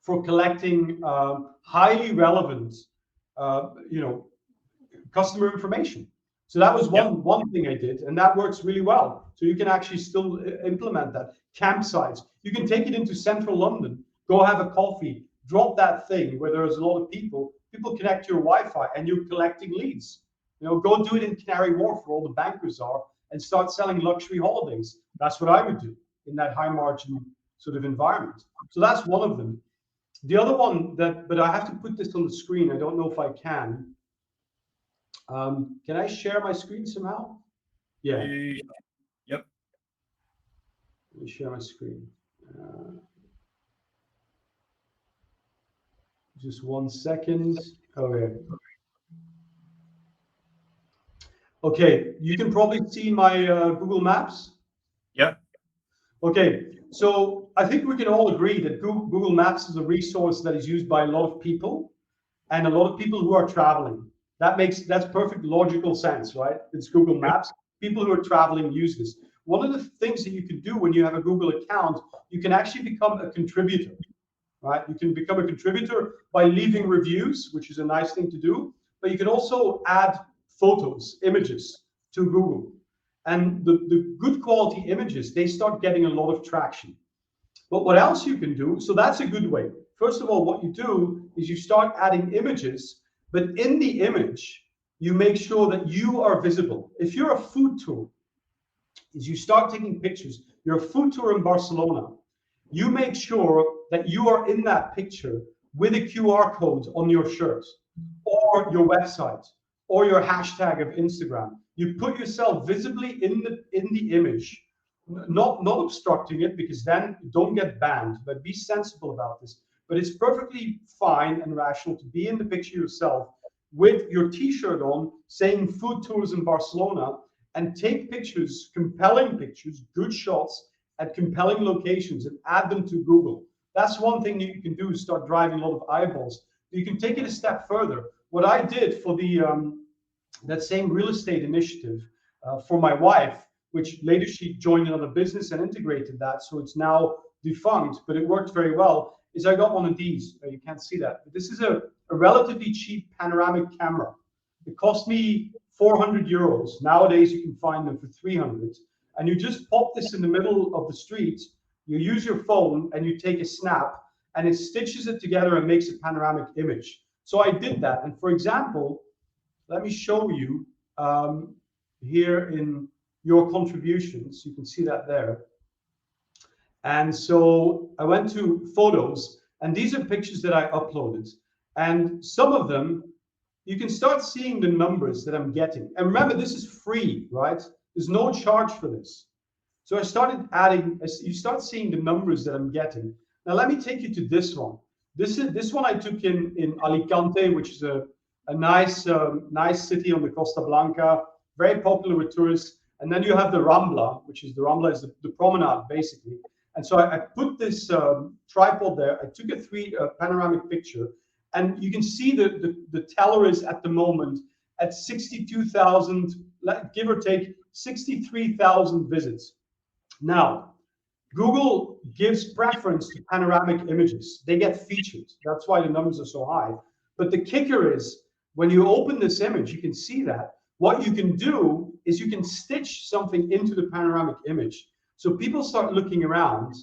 for collecting highly relevant, customer information. So that was one thing I did, and that works really well. So you can actually still implement that. Campsites, you can take it into central London, go have a coffee, drop that thing where there's a lot of people connect to your Wi-Fi, and you're collecting leads. Go do it in Canary Wharf where all the bankers are, and start selling luxury holidays. That's what I would do in that high margin sort of environment. So that's one of them. The other one but I have to put this on the screen. I don't know if I can. Can I share my screen somehow? Yeah. Yep. Let me share my screen. Just 1 second. Okay. Okay, you can probably see my Google Maps. Yep. Okay, so I think we can all agree that Google Maps is a resource that is used by a lot of people, and a lot of people who are traveling. That's perfect logical sense, right? It's Google Maps. People who are traveling use this. One of the things that you can do when you have a Google account, you can actually become a contributor, right? You can become a contributor by leaving reviews, which is a nice thing to do, but you can also add photos, images to Google. And the good quality images, they start getting a lot of traction. But what else you can do? So that's a good way. First of all, what you do is you start adding images, but in the image, you make sure that you are visible. If you're a food tour, is you start taking pictures, you're a food tour in Barcelona, you make sure that you are in that picture with a QR code on your shirt or your website or your hashtag of Instagram. You put yourself visibly in the image, not obstructing it, because then you don't get banned, but be sensible about this. But it's perfectly fine and rational to be in the picture yourself with your t-shirt on saying food tours in Barcelona, and take pictures, compelling pictures, good shots at compelling locations, and add them to Google. That's one thing that you can do, start driving a lot of eyeballs. You can take it a step further. What I did for the that same real estate initiative for my wife, which later she joined another business and integrated that, so it's now defunct, but it worked very well, is I got one of these. You can't see that, but this is a relatively cheap panoramic camera. It cost me 400 euros. Nowadays, you can find them for 300. And you just pop this in the middle of the street, you use your phone, and you take a snap, and it stitches it together and makes a panoramic image. So I did that. And for example, let me show you here in your contributions. You can see that there. And so I went to photos, and these are pictures that I uploaded. And some of them, you can start seeing the numbers that I'm getting. And remember, this is free, right? There's no charge for this. So I started adding, you start seeing the numbers that I'm getting. Now let me take you to this one. This one I took in Alicante, which is a nice city on the Costa Blanca, very popular with tourists. And then you have the Rambla, which is the promenade basically. And so I put this tripod there. I took a panoramic picture, and you can see the teller is at the moment at 62,000, give or take 63,000 visits. Now, Google gives preference to panoramic images. They get featured. That's why the numbers are so high. But the kicker is, when you open this image, you can see that. What you can do is you can stitch something into the panoramic image. So people start looking around,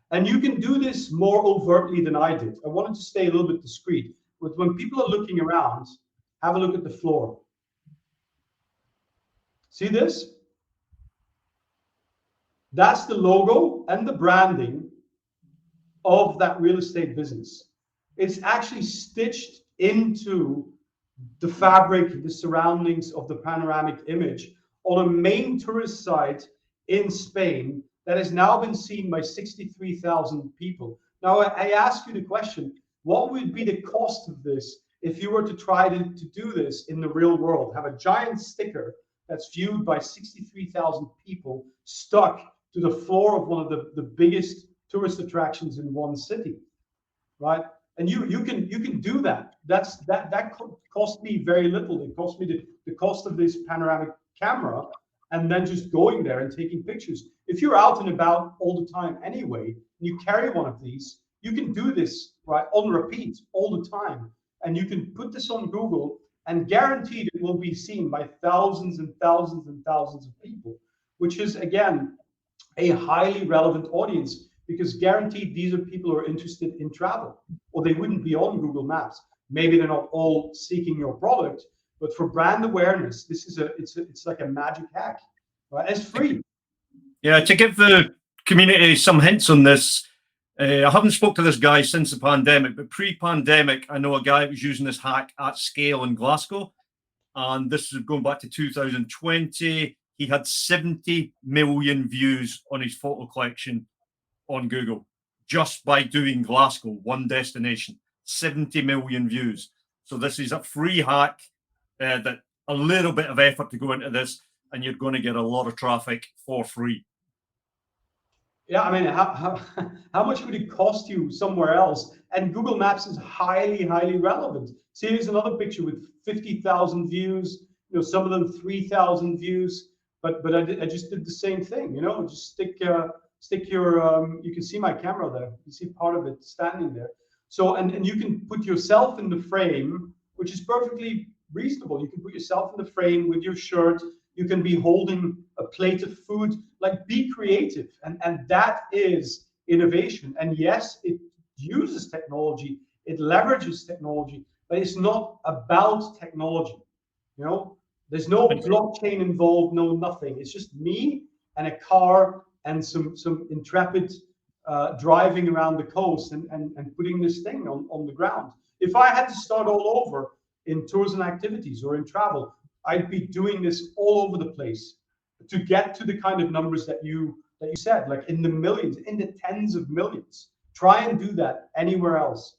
and you can do this more overtly than I did. I wanted to stay a little bit discreet. But when people are looking around, have a look at the floor. See this? That's the logo and the branding of that real estate business. It's actually stitched into the fabric, the surroundings of the panoramic image on a main tourist site in Spain that has now been seen by 63,000 people. Now, I ask you the question, what would be the cost of this if you were to try to do this in the real world? Have a giant sticker that's viewed by 63,000 people stuck to the floor of one of the biggest tourist attractions in one city, right? And you can do that. That cost me very little. It cost me the cost of this panoramic camera, and then just going there and taking pictures. If you're out and about all the time anyway, and you carry one of these, you can do this right on repeat all the time, and you can put this on Google, and guaranteed it will be seen by thousands and thousands and thousands of people, which is again a highly relevant audience, because guaranteed these are people who are interested in travel, or they wouldn't be on Google Maps. Maybe they're not all seeking your product, but for brand awareness, this is it's like a magic hack, right? It's free. Yeah, to give the community some hints on this, I haven't spoke to this guy since the pandemic, but pre-pandemic, I know a guy who was using this hack at scale in Glasgow, and this is going back to 2020. He had 70 million views on his photo collection on Google just by doing Glasgow, one destination. 70 million views. So this is a free hack that a little bit of effort to go into this, and you're going to get a lot of traffic for free. Yeah, I mean, how much would it cost you somewhere else? And Google Maps is highly relevant. See, here's another picture with 50,000 views. You know, some of them 3,000 views. But I just did the same thing. You know, just stick your. You can see my camera there. You see part of it standing there. So and you can put yourself in the frame, which is perfectly reasonable. You can put yourself in the frame with your shirt. You can be holding a plate of food. Like, be creative, and that is innovation. And yes, it uses technology, it leverages technology, but it's not about technology. You know, there's no blockchain involved, no nothing. It's just me and a car and some intrepid driving around the coast and putting this thing on the ground. If I had to start all over in tours and activities or in travel, I'd be doing this all over the place to get to the kind of numbers that you said, like in the millions, in the tens of millions. Try and do that anywhere else.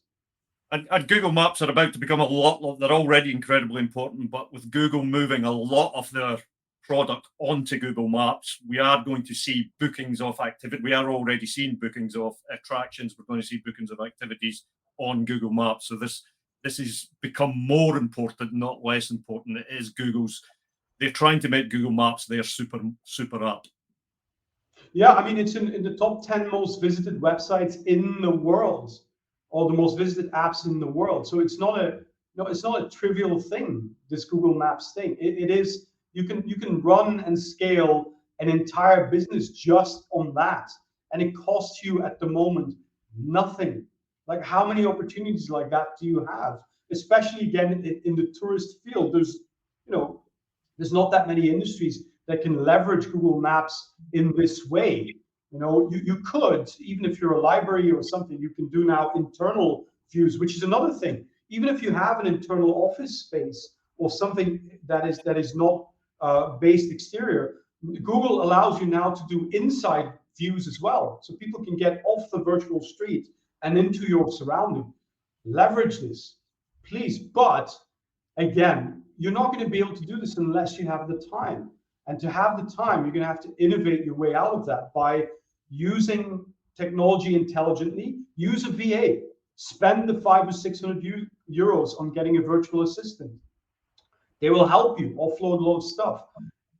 And Google Maps are about to become a lot, they're already incredibly important, but with Google moving a lot of their product onto Google Maps, we are going to see bookings of activity. We are already seeing bookings of attractions. We're going to see bookings of activities on Google Maps. So this has become more important, not less important. It is they're trying to make Google Maps their super app. Yeah, I mean, it's in the top 10 most visited websites in the world, or the most visited apps in the world. So it's not a trivial thing, this Google Maps thing. It is, you can run and scale an entire business just on that. And it costs you at the moment nothing. Like, how many opportunities like that do you have? Especially again in the tourist field, there's not that many industries that can leverage Google Maps in this way. You know, you could, even if you're a library or something, you can do now internal views, which is another thing. Even if you have an internal office space or something that is not based exterior, Google allows you now to do inside views as well, so people can get off the virtual street and into your surrounding. Leverage this, please. But again, you're not going to be able to do this unless you have the time. And to have the time, you're going to have to innovate your way out of that by using technology intelligently. Use a VA. Spend the 500 or 600 euros on getting a virtual assistant. They will help you offload a lot of stuff.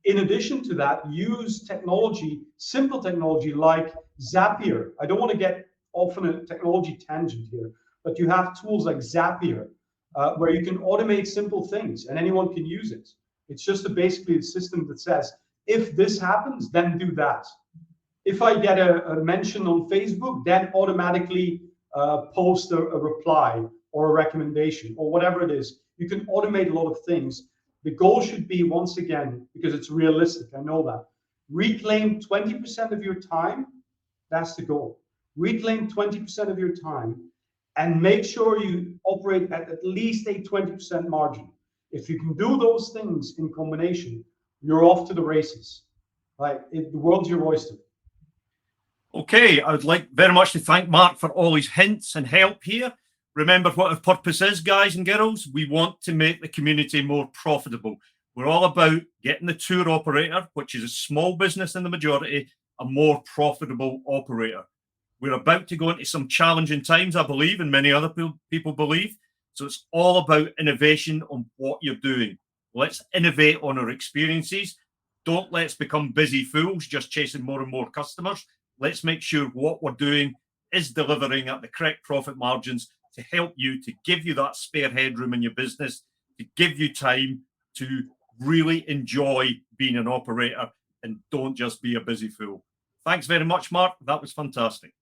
In addition to that, use technology, simple technology like Zapier. I don't want to get off on a technology tangent here, but you have tools like Zapier where you can automate simple things and anyone can use it. It's just basically a system that says, if this happens, then do that. If I get a mention on Facebook, then automatically post a reply or a recommendation or whatever it is. You can automate a lot of things. The goal should be, once again, because it's realistic, I know that, reclaim 20% of your time. That's the goal. Reclaim 20% of your time and make sure you operate at least a 20% margin. If you can do those things in combination, you're off to the races. Right? The world's your oyster. Okay, I would like very much to thank Marc for all his hints and help here. Remember what our purpose is, guys and girls. We want to make the community more profitable. We're all about getting the tour operator, which is a small business in the majority, a more profitable operator. We're about to go into some challenging times, I believe, and many other people believe. So it's all about innovation on what you're doing. Let's innovate on our experiences. Don't let's become busy fools just chasing more and more customers. Let's make sure what we're doing is delivering at the correct profit margins to help you, to give you that spare headroom in your business, to give you time to really enjoy being an operator and don't just be a busy fool. Thanks very much, Mark. That was fantastic.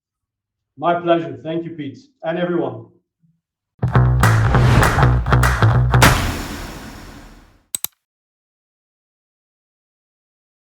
My pleasure. Thank you, Pete, and everyone.